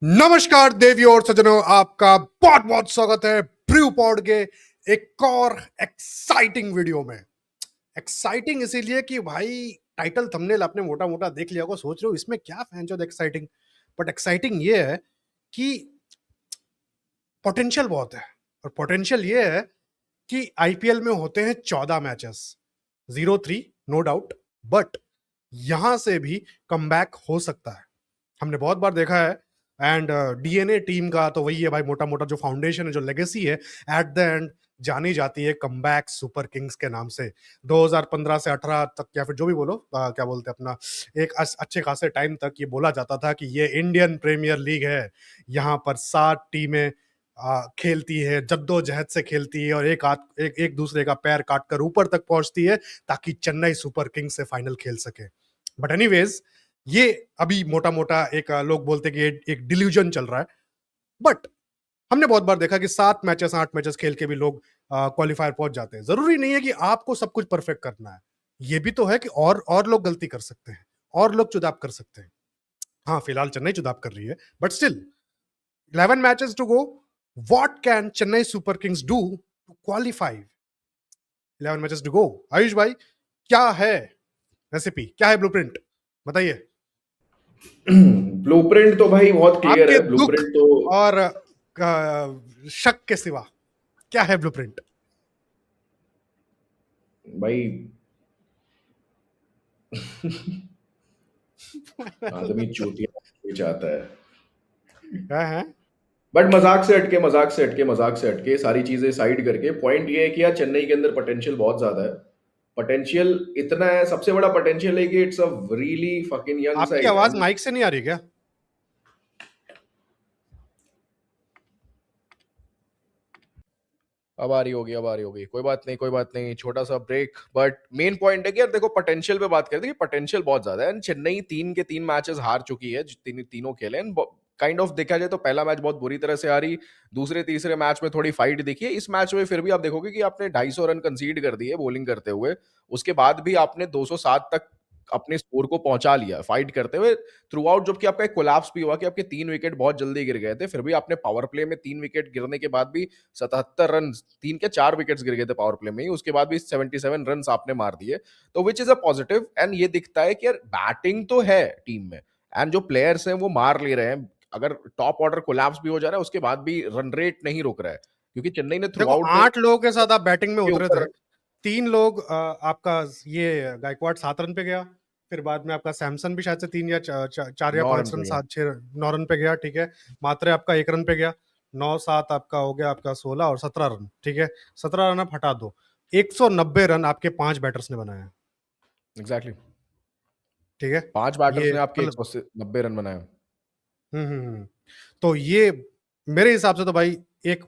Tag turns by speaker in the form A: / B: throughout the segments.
A: नमस्कार देवियों और सज्जनों, आपका बहुत बहुत स्वागत है ब्रू पॉड के एक और एक्साइटिंग वीडियो में। एक्साइटिंग इसीलिए कि भाई टाइटल थंबनेल आपने मोटा मोटा देख लिया होगा, सोच रहे हो इसमें क्या फैन चो एक्साइटिंग। बट एक्साइटिंग ये है कि पोटेंशियल बहुत है, और पोटेंशियल ये है कि आईपीएल में होते हैं 14 मैचेस, 0-3 नो डाउट, बट यहां से भी कमबैक हो सकता है। हमने बहुत बार देखा है। एंड डीएनए टीम का तो वही है भाई, मोटा मोटा जो फाउंडेशन है, जो लेगेसी है, एट द एंड जानी जाती है कमबैक सुपर किंग्स के नाम से। 2015 से 18 तक, या फिर जो भी बोलो, क्या बोलते हैं अपना, एक अच्छे खासे टाइम तक ये बोला जाता था कि ये इंडियन प्रीमियर लीग है। यहाँ पर 7 टीमें खेलती है, जद्दोजहद से खेलती है, और एक दूसरे का पैर काट कर ऊपर तक पहुंचती है ताकि चेन्नई सुपर किंग्स से फाइनल खेल सके। बट एनीवेज, ये अभी मोटा मोटा एक लोग बोलते हैं कि एक डिल्यूजन चल रहा है। बट हमने बहुत बार देखा कि 7 मैचेस 8 मैचेस खेल के भी लोग क्वालिफायर पहुंच जाते हैं। जरूरी नहीं है कि आपको सब कुछ परफेक्ट करना है। ये भी तो है कि और लोग गलती कर सकते हैं, और लोग चुदाप कर सकते हैं। हाँ, फिलहाल चेन्नई चुदाप कर रही है, but still 11 matches to go. What can Chennai super kings do to qualify? 11 matches to go. Ayush भाई, क्या है रेसिपी, क्या है ब्लूप्रिंट, बताइए।
B: ब्लूप्रिंट तो भाई बहुत क्लियर
A: आपके
B: है।
A: दुख
B: ब्लूप्रिंट तो
A: और शक के सिवा क्या है ब्लूप्रिंट?
B: भाई आदमी चूतिया चाहता है।
A: क्या है?
B: बट मजाक से हटके सारी चीजें साइड करके पॉइंट ये है कि यार चेन्नई के अंदर पोटेंशियल बहुत ज्यादा है। पोटेंशियल इतना है, सबसे बड़ा पोटेंशियल है कि it's a really fucking young
A: आपकी
B: साइड।
A: आवाज माइक से नहीं आ रही क्या?
B: अब आ रही होगी, कोई बात नहीं, छोटा सा ब्रेक। बट मेन पॉइंट है कि यार देखो, पोटेंशियल पे बात करते हैं कि पोटेंशियल बहुत ज्यादा है। चेन्नई 3 के 3 मैचेस हार चुकी है, तीनों खेले। काइंड ऑफ देखा जाए तो पहला मैच बहुत बुरी तरह से हारी, दूसरे तीसरे मैच में थोड़ी फाइट दिखी है। इस मैच में फिर भी आप देखोगे कि आपने 250 रन कंसीड कर दिए बॉलिंग करते हुए, उसके बाद भी आपने 207 तक अपने स्कोर को पहुंचा लिया फाइट करते हुए थ्रू आउट। जबकि आपका एक कोलैप्स भी हुआ कि आपके 3 विकेट बहुत जल्दी गिर गए थे, फिर भी आपने पावर प्ले में 3 विकेट गिरने के बाद भी 77 रन, 3 के 4 विकेट्स गिर गए थे पावर प्ले में ही, उसके बाद भी 77 रन आपने मार दिए। तो which is a positive. And ये दिखता है कि यार बैटिंग तो है टीम में, एंड जो प्लेयर्स हैं वो मार ले रहे हैं। अगर टॉप ऑर्डर कोलैप्स भी हो जा रहा है उसके बाद भी रन रेट नहीं रुक रहा है, क्योंकि चेन्नई ने थ्रू
A: देखो,
B: आउट
A: आठ लोगों के साथ आप बैटिंग में
B: के
A: उतरे थे।
B: ऊपर
A: 3 लोग आपका ये गायकवाड 7 रन पे गया, फिर बाद में आपका सैमसन भी शायद से 3 या 4 या
B: 9 रन
A: 5 रन,
B: पे गए।
A: 7 6 9 रन पे गया, ठीक है। मात्रे आपका 1 रन पे गया। 9 7 आपका हो गया, आपका 16 और 17 रन, ठीक है। 17 रन आप हटा दो, 190 रन आपके 5 बैटर्स ने बनाया,
B: एग्जैक्टली,
A: ठीक है।
B: 5 बैटर्स
A: ये
B: ने आपके
A: मतलब
B: 190 रन बनाए।
A: हम्म। तो ये मेरे हिसाब से तो भाई एक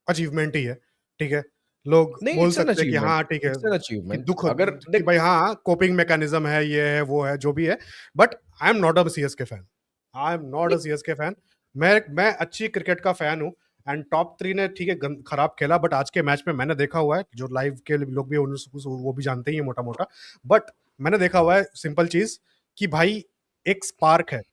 A: अचीवमेंट ही है, ठीक है। लोग
B: नहीं,
A: बोल
B: इट्स एन
A: सकते हैं कि
B: अचीवमेंट,
A: हाँ ठीक है,
B: इट्स एन
A: कि
B: अचीवमेंट।
A: दुख,
B: अगर
A: कि
B: देख,
A: भाई हाँ कोपिंग मैकेनिज्म है, ये है वो है जो भी है। But I am not a CSK fan, I am not a CSK fan. मैं अच्छी क्रिकेट का फैन हूँ। एंड टॉप 3 ने ठीक है खराब खेला, बट आज के मैच में मैंने देखा हुआ है, जो लाइव के लोग भी वो भी जानते ही है मोटा मोटा। बट मैंने देखा हुआ है सिंपल चीज, कि भाई एक स्पार्क है।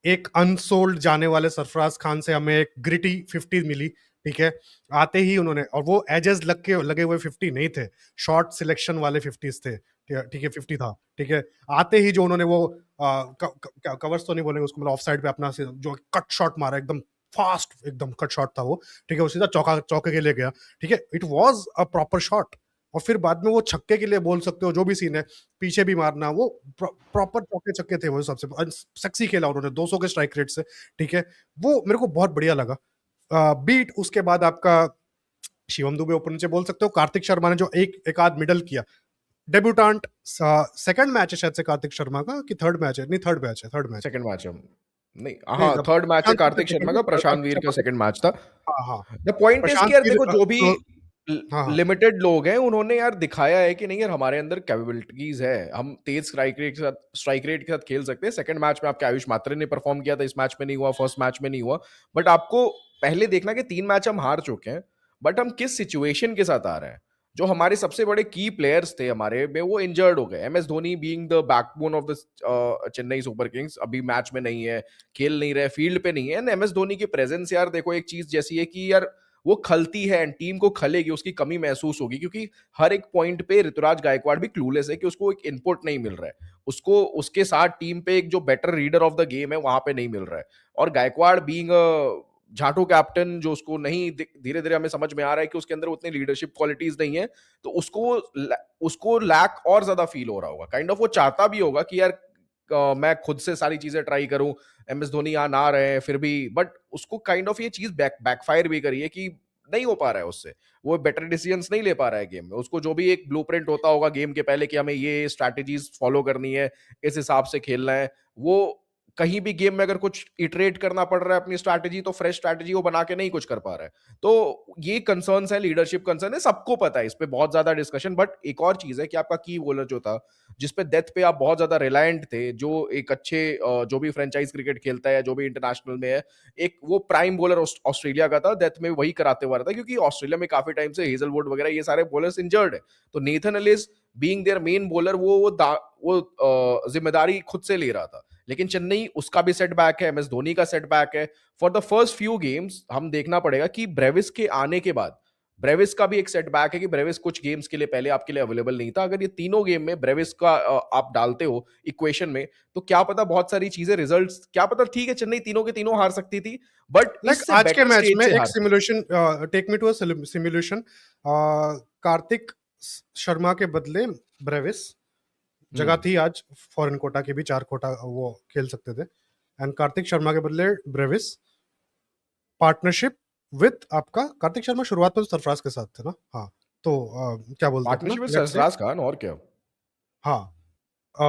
A: एक अनसोल्ड जाने वाले सरफराज खान से हमें एक ग्रिटी 50 मिली, ठीक है। आते ही उन्होंने, और वो एजेस लगे हुए 50 नहीं थे, शॉर्ट सिलेक्शन वाले 50 थे, ठीक है, 50 था, ठीक है। आते ही जो उन्होंने वो कवर्स तो नहीं बोलेंगे उसको, मतलब ऑफ साइड पे अपना जो कट शॉट मारा, एकदम फास्ट, एकदम कट शॉट था वो, ठीक है। वो सीधा चौके के लिए गया, ठीक है। It was a proper shot. और फिर बाद में वो छक्के के लिए बोल सकते हो, जो भी सीन है, पीछे भी मारना, वो प्रॉपर चौके छक्के थे। वो सबसे सेक्सी खेला उन्होंने 200 के स्ट्राइक रेट से, ठीक है। वो मेरे को बहुत बढ़िया लगा। बीट उसके बाद आपका शिवम दुबे ओपन से बोल सकते हो, कार्तिक शर्मा ने जो एक आध मिडल किया, डेब्यूटांट। सेकंड मैच है शायद से कार्तिक शर्मा का, कि थर्ड मैच है? नहीं, थर्ड मैच
B: सेकंड मैच है। नहीं,
A: नहीं,
B: हाँ, थर्ड मैच है
A: प्रशांत वीर
B: कार्तिक
A: का
B: शर्मा
A: second
B: का,
A: है,
B: प्रशांत वीर का
A: शर्मा
B: सेकंड मैच था।
A: का। हाँ हाँ,
B: द पॉइंट इज कि
A: प्रशांत
B: यार
A: वीर
B: देखो, जो भी
A: हाँ हाँ।
B: लिमिटेड लोग हैं उन्होंने यार दिखाया है कि नहीं यार, हमारे अंदर कैपेबिलिटीज है, हम तेज स्ट्राइक रेट के साथ खेल सकते हैं। सेकंड मैच में आपके आयुष मात्रे ने परफॉर्म किया था, इस मैच में नहीं हुआ, फर्स्ट मैच में नहीं हुआ। बट आपको पहले देखना कि 3 मैच हम हार चुके हैं, बट हम किस सिचुएशन के साथ आ रहे हैं। जो हमारे सबसे बड़े की प्लेयर्स थे हमारे में वो इंजर्ड हो गए। MS Dhoni being the backbone of the Chennai super Kings अभी मैच में नहीं है, खेल नहीं रहे, फील्ड पे नहीं है। एंड एमएस धोनी की प्रेजेंस यार देखो एक चीज जैसी है कि यार वो खलती है एंड टीम को खलेगी, उसकी कमी महसूस होगी, क्योंकि हर एक पॉइंट पे ऋतुराज गायकवाड़ भी क्लूलेस है कि उसको एक इनपुट नहीं मिल रहा है, उसको उसके साथ टीम पे एक जो better reader of the game है वहां पे नहीं मिल रहा है। और गायकवाड़ बीइंग झाटू कैप्टन जो उसको नहीं, धीरे धीरे हमें समझ में आ रहा है कि उसके अंदर उतनी लीडरशिप क्वालिटीज नहीं है, तो उसको लैक और ज्यादा फील हो रहा होगा। काइंड ऑफ वो चाहता भी होगा कि यार मैं खुद से सारी चीजें ट्राई करूं, एमएस धोनी यहाँ ना रहे फिर भी, बट उसको काइंड ऑफ ये चीज बैकफायर भी करी है कि नहीं हो पा रहा है उससे, वो बेटर डिसीजंस नहीं ले पा रहा है गेम में। उसको जो भी एक ब्लूप्रिंट होता होगा गेम के पहले कि हमें ये स्ट्रैटेजीज फॉलो करनी है, इस हिसाब से खेलना है, वो कहीं भी गेम में अगर कुछ इटरेट करना पड़ रहा है अपनी स्ट्रैटेजी, तो फ्रेश स्ट्रैटेजी वो बना के नहीं कुछ कर पा रहा है। तो ये कंसर्न्स है, लीडरशिप कंसर्न है, सबको पता है, इस पे बहुत ज्यादा डिस्कशन। बट एक और चीज है कि आपका की बॉलर जो था, जिसपे डेथ पे आप बहुत ज्यादा रिलायंट थे, जो एक अच्छे जो भी फ्रेंचाइज क्रिकेट खेलता है, जो भी इंटरनेशनल में है, एक वो प्राइम बॉलर ऑस्ट्रेलिया का था, डेथ में वही कराते हुआ था, क्योंकि ऑस्ट्रेलिया में काफी टाइम से हेजलवुड वगैरह ये सारे बॉलर्स इंजर्ड है। तो Nathan Ellis being their main bowler वो जिम्मेदारी खुद से ले रहा था। लेकिन चेन्नई उसका भी सेटबैक है, एमएस धोनी का सेटबैक है। For the first few games हम देखना पड़ेगा कि ब्रेविस के आने के बाद ब्रेविस का भी एक सेटबैक है कि ब्रेविस कुछ गेम्स के लिए पहले आपके लिए अवेलेबल नहीं था। अगर ये तीनों गेम में ब्रेविस का आप डालते हो इक्वेशन में, तो क्या पता बहुत सारी चीजें, रिजल्ट्स क्या पता, ठीक है चेन्नई तीनों के तीनों हार सकती थी, बट
A: लाइक
B: इससे
A: आज के
B: बेटर
A: मैच
B: स्टेज
A: में
B: से
A: एक
B: हार सकती थी।
A: Simulation, take me to a simulation, Kartik Sharma के बदले ब्रेविस, जगह
B: हम्म।
A: थी आज फॉरेन कोटा की भी, 4 कोटा वो खेल सकते थे, एंड कार्तिक शर्मा के बदले ब्रेविस, पार्टनरशिप विद आपका कार्तिक शर्मा शुरुआत में तो सरफराज के साथ थे ना, हाँ, तो क्या बोलते हैं अपना,
B: पार्टनरशिप में
A: लेट्स से,
B: सरफराज खान और क्या।
A: हाँ, अ,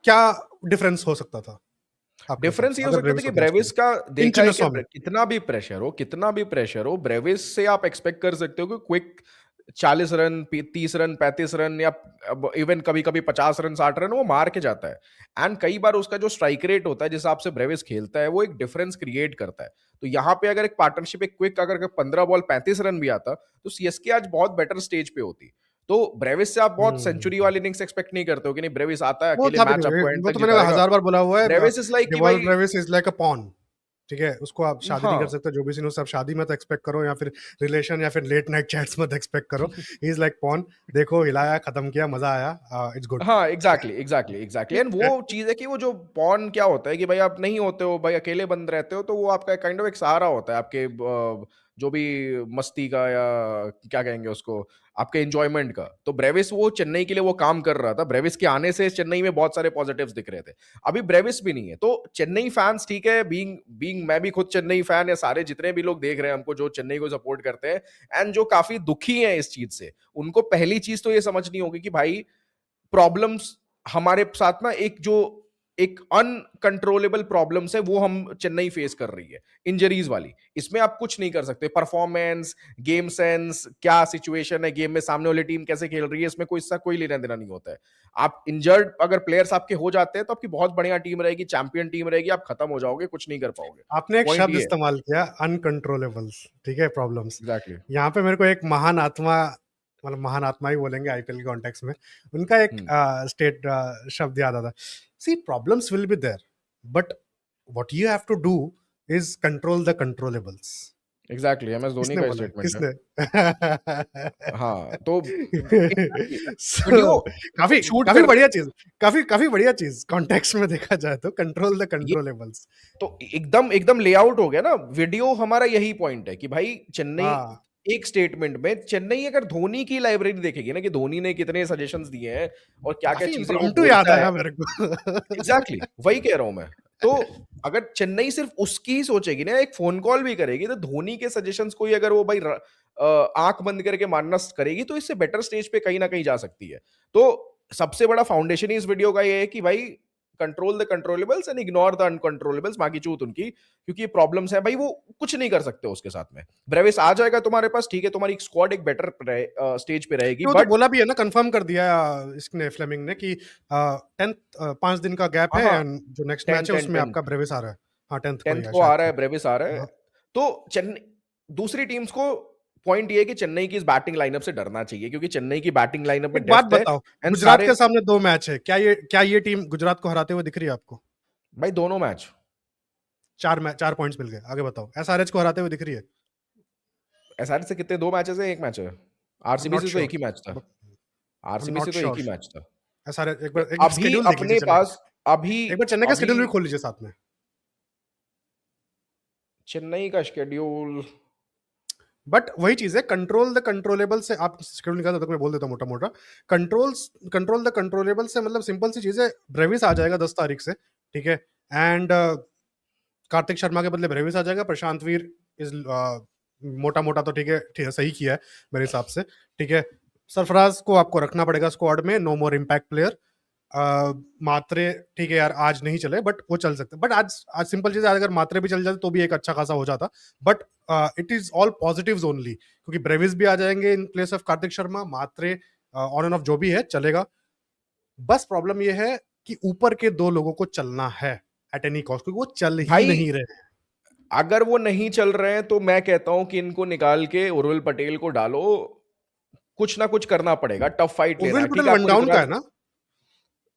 A: क्या डिफरेंस हो सकता था आपके हिसाब
B: डिफरेंस
A: से
B: ये हो
A: अगर
B: सकता था
A: ब्रेविस
B: कि
A: को बेंच
B: ब्रेविस का
A: किया इन
B: देखा है कि
A: चुनसों में?
B: कितना भी प्रेशर हो, ब्रेविस से आप एक्सपेक्ट कर सकते हो कि क्विक 40 रन, 30 रन, 35 रन, या इवन कभी कभी 50 रन, 60 रन वो मार के जाता है। एंड कई बार उसका जो स्ट्राइक रेट होता है जिस हिसाब से ब्रेविस खेलता है, वो एक डिफरेंस क्रिएट करता है। तो यहाँ पे अगर एक पार्टनरशिप, एक क्विक, अगर 15 बॉल 35 रन भी आता, तो सीएसके आज बहुत बेटर स्टेज पे होती। तो ब्रेविस से आप बहुत सेंचुरी
A: हम्म,
B: वाली इनिंग्स एक्सपेक्ट नहीं करते हो कि नहीं ब्रेविस आता है
A: वो
B: अकेले
A: था भी
B: मैच
A: नहीं,
B: आपको एंड
A: वो
B: तक
A: तो मैंने
B: जिताएगा।
A: 1000 बार बोला हुआ है,
B: ब्रेविस इज लाइक कि
A: डिवॉल्ट
B: भाई,
A: Brevis is like a pawn, ठीक है, उसको आप शादी नहीं कर
B: हाँ
A: सकते, जो भी सीन उससे आप शादी मत एक्सपेक्ट करो, या फिर रिलेशन, या फिर लेट नाइट चैट्स मत एक्सपेक्ट करो, ही इज लाइक पॉन, देखो हिलाया, खत्म किया, मजा आया, इट्स गुड।
B: हाँ, एग्जैक्टली एंड वो चीज है कि वो जो पॉन क्या होता है कि भाई आप नहीं होते हो, भाई अकेले बंद रहते हो, तो वो आपका काइंड ऑफ एक सहारा होता है आपके जो भी मस्ती का, या क्या कहेंगे उसको, आपके एंजॉयमेंट का। तो ब्रेविस वो चेन्नई के लिए वो काम कर रहा था, ब्रेविस के आने से चेन्नई में बहुत सारे पॉजिटिव्स दिख रहे थे। अभी ब्रेविस भी नहीं है, तो चेन्नई फैंस, ठीक है, बीइंग बीइंग मैं भी खुद चेन्नई फैन है, सारे जितने भी लोग देख रहे हैं हमको जो चेन्नई को सपोर्ट करते हैं एंड जो काफी दुखी हैं इस चीज से, उनको पहली चीज तो ये समझनी होगी कि भाई प्रॉब्लम्स हमारे साथ ना, एक अनकंट्रोलेबल प्रॉब्लम्स है वो हम चेन्नई फेस कर रही है, इंजरीज वाली। इसमें आप कुछ नहीं कर सकते, परफॉर्मेंस, गेम सेंस, क्या सिचुएशन है गेम में, सामने वाली टीम कैसे खेल रही है, इसमें कोई इसका कोई लेना देना नहीं होता है। आप इंजर्ड अगर प्लेयर्स आपके हो जाते हैं तो आपकी बहुत बढ़िया टीम रहेगी, चैंपियन टीम रहेगी, आप खत्म हो जाओगे, कुछ नहीं कर पाओगे।
A: आपने एक
B: पॉइंट
A: शब्द
B: ये है।
A: इस्तेमाल किया, अनकंट्रोलेबल्स, ठीक है, प्रॉब्लम्स,
B: एग्जैक्टली।
A: यहाँ पे मेरे को एक महान आत्मा, मतलब महान आत्मा ही बोलेंगे आईपीएल के कॉन्टेक्स्ट में, उनका एक स्टेट शब्द याद आता, see problems will be there, but what you have to do is control the controllables.
B: Exactly, MS Dhoni
A: किसने
B: का
A: बोला है?
B: स्टेटमेंट है।
A: किसने?
B: हाँ, तो
A: So,
B: वीडियो
A: काफी
B: शूट
A: काफी
B: कर,
A: बढ़िया चीज, काफी काफी बढ़िया चीज कॉन्टेक्स्ट में देखा जाए तो, कंट्रोल द
B: ये
A: कंट्रोलेबल्स।
B: तो एकदम एकदम लेआउट हो गया ना वीडियो। हमारा यही पॉइंट है कि भाई चेन्नई,
A: हाँ,
B: एक स्टेटमेंट में चेन्नई अगर धोनी की लाइब्रेरी देखेगी ना कि धोनी ने कितने सजेशंस दिए हैं और क्या क्या
A: काफी
B: चीजें वो
A: इम्प्रॉम्प्टू याद
B: बोलता है,
A: आया मेरे को।
B: एग्जैक्टली वही कह रहा हूं मैं। तो अगर चेन्नई सिर्फ उसकी ही सोचेगी ना, एक फोन कॉल भी करेगी, तो धोनी के सजेशंस को ही अगर वो भाई आंख बंद करके मानना करेगी, तो इससे बेटर स्टेज पे कहीं ना कहीं जा सकती है। तो सबसे बड़ा फाउंडेशन ही इस वीडियो का ये है कि भाई control the controllables and ignore the uncontrollables, बाकी चूत उनकी, क्योंकि ये प्रॉब्लम्स है भाई, वो कुछ नहीं कर सकते उसके साथ में। ब्रेविस आ जाएगा तुम्हारे पास, ठीक है, तुम्हारी स्क्वाड एक बेटर स्टेज पे रहेगी,
A: वो तो
B: बट
A: बोला भी है ना, कंफर्म कर दिया इसने, फ्लेमिंग ने, कि 10th 5 दिन का गैप
B: हाँ
A: है,
B: हाँ,
A: and जो नेक्स्ट
B: टेन
A: मैच है
B: टेन
A: उसमें
B: टेन
A: आपका ब्रेविस आ रहा है, हाँ 10th को ही
B: 10th
A: है
B: को
A: शायद
B: आ रहा
A: से।
B: है, ब्रेविस आ रहा है।
A: हाँ,
B: तो चेन्नई दूसरी टीम्स को पॉइंट ये है कि चेन्नई की इस बैटिंग लाइनअप से डरना चाहिए, क्योंकि चेन्नई की बैटिंग लाइनअप में
A: एक बात
B: डेप्थ है
A: बताओ,
B: एंड
A: गुजरात
B: सारे
A: के सामने 2 मैच है, क्या ये टीम गुजरात को हराते हुए दिख रही है आपको?
B: भाई दोनों मैच
A: 4 पॉइंट्स मिल गए, आगे बताओ। एसआरएच को हराते हुए दिख रही है?
B: एसआरएच से कितने, 2 मैचेस है, 1 मैच है?
A: आई एम
B: आरसीबी
A: नॉट
B: से तो एक
A: श्योर,
B: ही मैच था।
A: आई एम
B: आरसीबी से
A: नॉट
B: तो एक
A: श्योर।
B: ही मैच था।
A: एसआरएच
B: तो
A: एक बार
B: अभी
A: शेड्यूल देख लीजिए
B: अपने
A: चेन्नई का।
B: पास अभी
A: एक बार चेन्नई का
B: अभी
A: शेड्यूल भी खोल लीजिए साथ में।
B: चेन्नई का शेड्यूल
A: बट वही चीज है, कंट्रोल द कंट्रोलेबल से आप शेड्यूल निकाल तक मैं बोल देता हूँ मोटा मोटा। कंट्रोल द कंट्रोलेबल से मतलब सिंपल सी चीज है, ब्रेविस आ जाएगा 10 तारीख से, ठीक है। एंड कार्तिक शर्मा के बदले ब्रेविस आ जाएगा। प्रशांत वीर इज मोटा मोटा तो ठीक है, सही किया है मेरे हिसाब से, ठीक है। सरफराज को आपको रखना पड़ेगा स्क्वाड में, नो मोर इम्पैक्ट प्लेयर। मात्रे ठीक है यार, आज नहीं चले बट वो चल सकते, बट आज सिंपल चीज है, अगर मात्रे भी चल जाते तो भी एक अच्छा खासा हो जाता। But it is all positives only, क्योंकि ब्रेविस भी आ जाएंगे in place of Kartik Sharma. Mhatre on and off जो भी है चलेगा। बस प्रॉब्लम ये है कि ऊपर के 2 लोगों को चलना है एट एनी कॉस्ट, क्योंकि वो चल ही
B: भाई
A: नहीं रहे।
B: अगर वो नहीं चल रहे हैं तो मैं कहता हूं कि इनको निकाल के उर्विल पटेल को डालो, कुछ ना कुछ करना पड़ेगा, टफ फाइट लेना
A: उर्विल
B: है। ठीक
A: पटेल
B: है,
A: वन
B: आपको
A: डाउन का है
B: ऋतुराज
A: ना?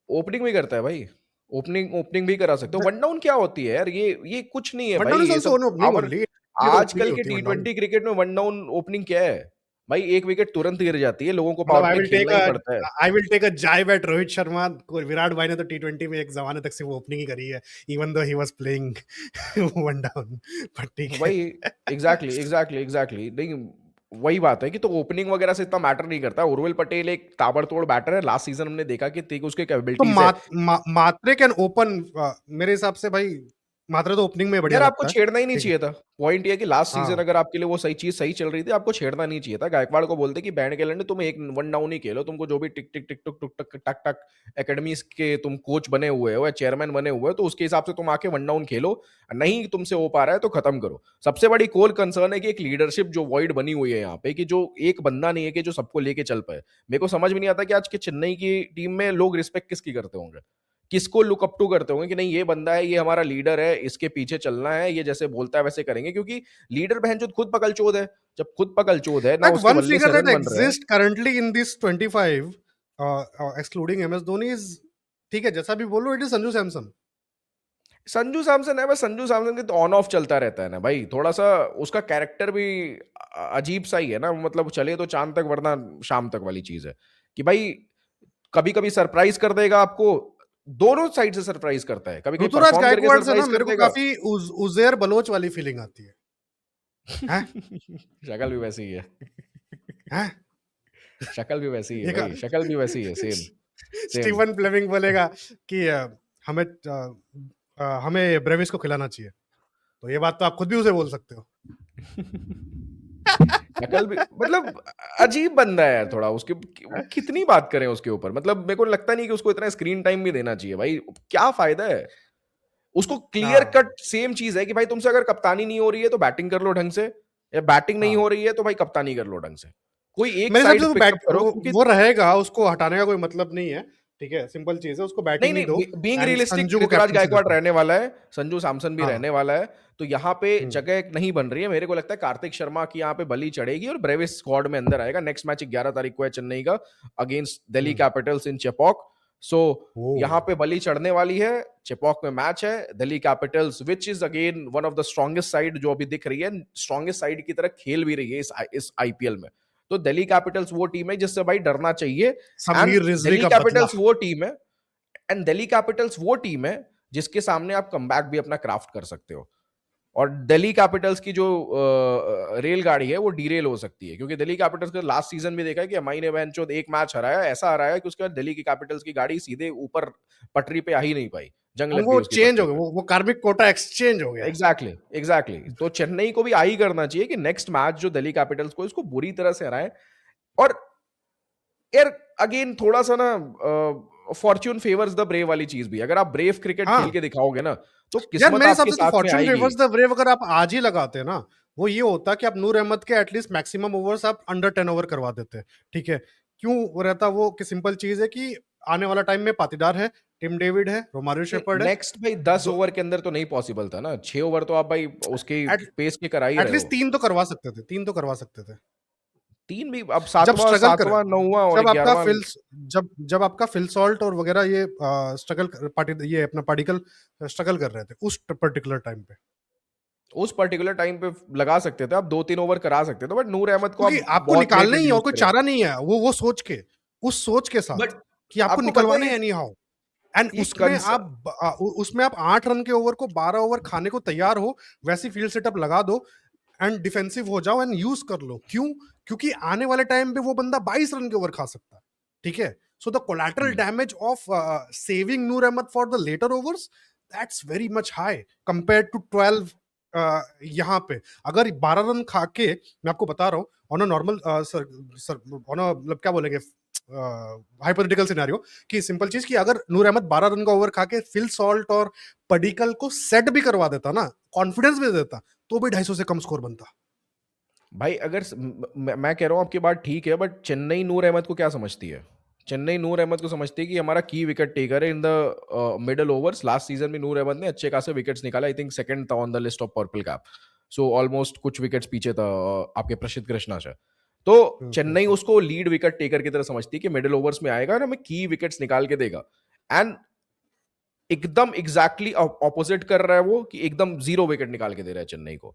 B: ओपनिंग भी करता है भाई, ओपनिंग भी करा सकते हो। वन डाउन क्या होती है यार, ये कुछ नहीं है
A: वन
B: भाई,
A: डाउन इज
B: ये
A: ऑल्सो
B: सब
A: ऑन ओपनिंग
B: आवर।
A: ओनली, ये तो ओपनिंग ही
B: आजकल के
A: होती है
B: T
A: one down.
B: Twenty cricket में वन डाउन ओपनिंग क्या है भाई? एक विकेट तुरंत गिर जाती है, लोगों को
A: मतलब
B: पावर प्ले खेलना ही पड़ता है।
A: आई विल टेक अ जाइब एट रोहित शर्मा। विराट भाई ने तो टी20 में एक जमाने तक सिर्फ ओपनिंग ही करी है, even though he was playing one down, but ठीक है।
B: वही एग्जैक्टली नहीं, वही बात है कि तो ओपनिंग वगैरह से इतना मैटर नहीं करता। उर्विल पटेल एक ताबड़तोड़ बैटर है, लास्ट सीजन हमने देखा कि तेग उसके
A: तो
B: कैपेबिलिटीज है।
A: मात्रे कैन ओपन, मेरे हिसाब से भाई मात्रे तो ओपनिंग में बढ़िया
B: यार आपको
A: लगता है,
B: छेड़ना ही नहीं
A: ठीक है।
B: चाहिए था। पॉइंट ये है कि लास्ट सीजन
A: हाँ,
B: अगर आपके लिए वो सही चीज सही चल रही थी, आपको छेड़ना नहीं चाहिए था। गायकवाड़ को बोलते कि बैंड के लड़ने तुम एक वन डाउन ही खेलो, तुमको जो भी टिक टिक टिक टुक टुक टक टक टक एकेडमीज के तुम कोच बने हुए हो या चेयरमैन बने हुए हो, तो उसके हिसाब से तुम आके वन डाउन खेलो। नहीं तुमसे हो पा रहा है तो खत्म करो। सबसे बड़ी कोर कंसर्न है कि एक लीडरशिप जो वॉइड बनी हुई है यहाँ पे, कि जो एक बंदा नहीं है कि जो सबको लेके चल पाए। मेरे को समझ में नहीं आता कि आज के चेन्नई की टीम में लोग रिस्पेक्ट किसकी करते होंगे, किसको लुक अप टू करते होंगे कि नहीं ये बंदा है, ये हमारा लीडर है, इसके पीछे चलना है, ये जैसे बोलता है वैसे करेंगे। क्योंकि लीडर बहनचोद खुद पकलचोद है। जब खुद पकलचोद है ना,
A: like
B: उसके
A: one
B: बल्ले
A: figure
B: से
A: that
B: रन बन रहे हैं।
A: exists currently in this 25, excluding MS Dhoni is, ठीक है जैसा भी बोलो, इट इज संजू सैमसन।
B: संजू सैमसन है, बस संजू सैमसन के तो ऑन ऑफ चलता रहता है ना भाई, थोड़ा सा उसका कैरेक्टर भी अजीब सा ही है ना, मतलब चले तो चांद तक वरना शाम तक वाली चीज है कि भाई कभी कभी सरप्राइज कर देगा आपको, दोनों साइड से सरप्राइज करता है, कभी कभी
A: ऋतुराज
B: परफॉर्म करके
A: गायकवाड़ से ना
B: सरप्राइज कर
A: मेरे को
B: देगा।
A: काफी उजेर बलोच वाली फीलिंग आती है।
B: शक्ल भी वैसी ही है।
A: हैं?
B: शक्ल भी वैसी ही है
A: ये
B: भाई, शक्ल भी वैसी है, सेम सेम।
A: स्टीवन फ्लेमिंग बोलेगा कि हमें हमें ब्रेविस को खिलाना चाहिए, तो ये बात तो आप खुद भी उसे बोल सकते हो।
B: शक्ल भी मतलब अजीब बंदा है यार थोड़ा, उसके वो कितनी बात करें उसके ऊपर, मतलब मेरे को लगता नहीं कि उसको इतना स्क्रीन टाइम भी देना चाहिए भाई, क्या फायदा है उसको। क्लियर
A: हाँ,
B: कट सेम चीज है कि भाई तुमसे अगर कप्तानी नहीं हो रही है तो बैटिंग कर लो ढंग से, या बैटिंग नहीं
A: हाँ।
B: हो रही है तो भाई कप्तानी कर लो ढंग से, कोई एक
A: मेरे हिसाब से
B: साइड
A: वो
B: पिकअप करो, क्योंकि
A: वो रहेगा, उसको हटाने का कोई मतलब नहीं है, ठीक है। सिंपल चीज है, उसको
B: नहीं
A: बैटिंग ही दो
B: नहीं, बीइंग
A: एंड
B: रियलिस्टिक,
A: संजू को
B: ऋतुराज
A: कैप्टनसी
B: गायकवाड़
A: दे दो।
B: रहने वाला है, संजू सैमसन भी
A: हाँ।
B: रहने वाला है, तो यहाँ पे
A: हम्म,
B: जगह नहीं बन रही है। मेरे को लगता है कार्तिक शर्मा की यहाँ पे बलि चढ़ेगी और ब्रेविस स्क्वाड में अंदर आएगा। नेक्स्ट मैच 11 तारीख को है चेन्नई का अगेंस्ट दिल्ली
A: हम्म।
B: कैपिटल्स इन चेपॉक। सो
A: ओ,
B: यहाँ पे बलि चढ़ने वाली है। चेपॉक में मैच है, Delhi Capitals which is again one of the strongest side जो अभी दिख रही है, स्ट्रॉन्गेस्ट साइड की तरह खेल भी रही है इस आईपीएल में। तो दिल्ली कैपिटल्स वो टीम है जिससे भाई डरना चाहिए। एंड
A: समीर रिजवी
B: दिल्ली
A: का बदला।
B: कैपिटल्स वो टीम है एंड दिल्ली कैपिटल्स वो टीम है जिसके सामने आप कमबैक भी अपना क्राफ्ट कर सकते हो। और दिल्ली कैपिटल्स की जो रेलगाड़ी है वो डीरेल हो सकती है, क्योंकि दिल्ली कैपिटल्स का लास्ट सीजन भी देखा है कि एमआई ने बेंचोद एक मैच हराया, ऐसा हराया कि उसके बाद दिल्ली की कैपिटल्स की गाड़ी सीधे ऊपर पटरी पे आ ही नहीं पाई, जंग
A: अब
B: लग गई
A: वो
B: उसकी
A: चेंज
B: पटरी
A: हो गया,
B: पे।
A: वो कार्मिक कोटा एक्सचेंज हो गया है।
B: एग्जैक्टली तो चेन्नई को भी आई करना चाहिए कि नेक्स्ट मैच जो दिल्ली कैपिटल्स को इसको बुरी तरह से हराए। और यार अगेन थोड़ा सा ना फॉर्च्यून फेवर्स द ब्रेव वाली चीज भी, अगर आप ब्रेव क्रिकेट खेल
A: हाँ
B: के दिखाओगे ना तो
A: यार,
B: किस्मत
A: मेरे हिसाब
B: आपके
A: से तो
B: साथ में
A: फॉर्च्यून
B: आएगी।
A: फेवर्स द ब्रेव अगर आप आज ही लगाते ना, वो ये होता कि आप नूर अहमद के एटलीस्ट मैक्सिमम ओवर्स आप अंडर 10 ओवर करवा देते, ठीक है। क्यों वो रहता वो कि सिंपल चीज है कि आने वाला टाइम में पाटीदार है, टिम डेविड है, रोमारियो शेपर्ड है।
B: नेक्स्ट भाई 10 ओवर के अंदर तो नहीं पॉसिबल था ना, 6 ओवर तो आप भाई उसके पेस के करा ही रहे
A: एटलीस्ट
B: हो।
A: 3 तो करवा सकते थे, 3 तो करवा सकते थे।
B: 3 भी अब
A: जब
B: 7वां
A: स्ट्रगल करे,
B: 7वां 9वां और
A: जब आपका
B: 11वां
A: फिल जब आपका फिल सॉल्ट और वगैरह ये पार्टी ये अपना पार्टिकल स्ट्रगल कर रहे थे उस पर्टिकुलर टाइम पे,
B: उस पर्टिकुलर टाइम पे लगा सकते थे, आप 2-3 ओवर करा सकते थे, बट नूर अहमद को
A: क्योंकि
B: आप
A: आपको
B: बहुत लेट
A: निकालना ही है और
B: इंट्रोड्यूस
A: कोई
B: करें।
A: चारा नहीं है, वो सोच के, उस सोच के
B: बट
A: साथ कि आपको
B: आपको पता
A: निकलवाना
B: है
A: है एनी हाउ, एंड
B: ये
A: उसमें आप 8 रन के ओवर को 12 ओवर खाने को तैयार हो, वैसी फील्ड सेटअप लगा दो एंड डिफेंसिव हो जाओ एंड यूज कर लो। क्यों? क्योंकि आने वाले टाइम पे वो बंदा 22 रन के ओवर खा सकता है, ठीक है? So the collateral damage of saving Noor Ahmad for the latter overs, that's very much high compared to 12 यहाँ पे। अगर 12 रन खा के, मैं आपको बता रहा हूँ, on a normal on a मतलब क्या बोलेंगे, हाइपोथेटिकल सिनेरियो, कि सिंपल चीज कि अगर नूर अहमद 12 रन का ओवर खा के फिल सॉल्ट और पडिकल को सेट भी करवा देता ना, कॉन्फिडेंस भी देता, तो भी 250 से कम स्कोर बनता।
B: भाई अगर मैं कह रहा हूँ आपकी बात ठीक है, बट चेन्नई नूर अहमद को क्या समझती है? चेन्नई नूर अहमद को समझती है कि हमारा की विकेट टेकर है in the middle overs. Last season में नूर अहमद ने अच्छे खासे विकेट्स निकाला, आई थिंक सेकंड था on the list of purple cap, so almost कुछ विकेट्स पीछे था आपके प्रसिद्ध कृष्णा से। तो चेन्नई उसको लीड विकेट टेकर की तरह समझती है कि मिडिल ओवर्स में आएगा और हमें की विकेट्स निकाल के देगा, एंड एकदम एग्जैक्टली ऑपोजिट कर रहा है वो, कि एकदम 0 विकेट निकाल के दे रहा है चेन्नई को।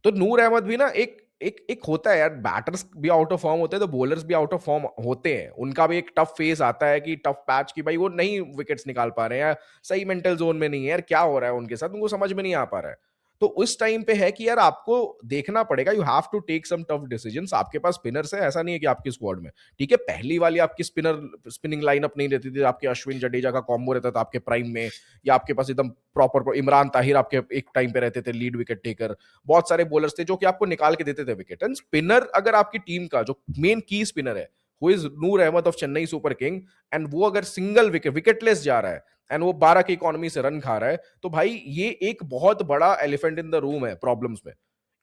B: तो नूर अहमद भी ना एक एक एक होता है यार, बैटर्स भी आउट ऑफ फॉर्म होते हैं तो बॉलर्स भी आउट ऑफ फॉर्म होते हैं, उनका भी एक टफ फेज आता है कि टफ पैच की भाई वो नहीं विकेट्स निकाल पा रहे हैं, सही मेंटल जोन में नहीं है यार, क्या हो रहा है उनके साथ, उनको समझ में नहीं आ पा रहा है। तो उस टाइम पे है कि यार आपको देखना पड़ेगा, you have to take some tough decisions. आपके पास स्पिनर्स है, ऐसा नहीं है कि आपकी स्क्वाड में, ठीक है, पहली वाली आपकी स्पिनिंग लाइनअप नहीं रहती थी, आपके अश्विन जडेजा का कॉम्बो रहता था आपके प्राइम में, या आपके पास एकदम प्रॉपर इमरान ताहिर आपके एक टाइम पे रहते थे लीड विकेट टेकर, बहुत सारे बॉलर्स थे जो कि आपको निकाल के देते थे विकेट। एंड स्पिनर अगर आपकी टीम का जो मेन की स्पिनर है, who is Noor Ahmad of Chennai super king, and वो अगर सिंगल विकेटलेस जा रहा है एंड वो 12 की इकोनॉमी से रन खा रहा है, तो भाई ये एक बहुत बड़ा एलिफेंट इन द रूम है प्रॉब्लम्स में।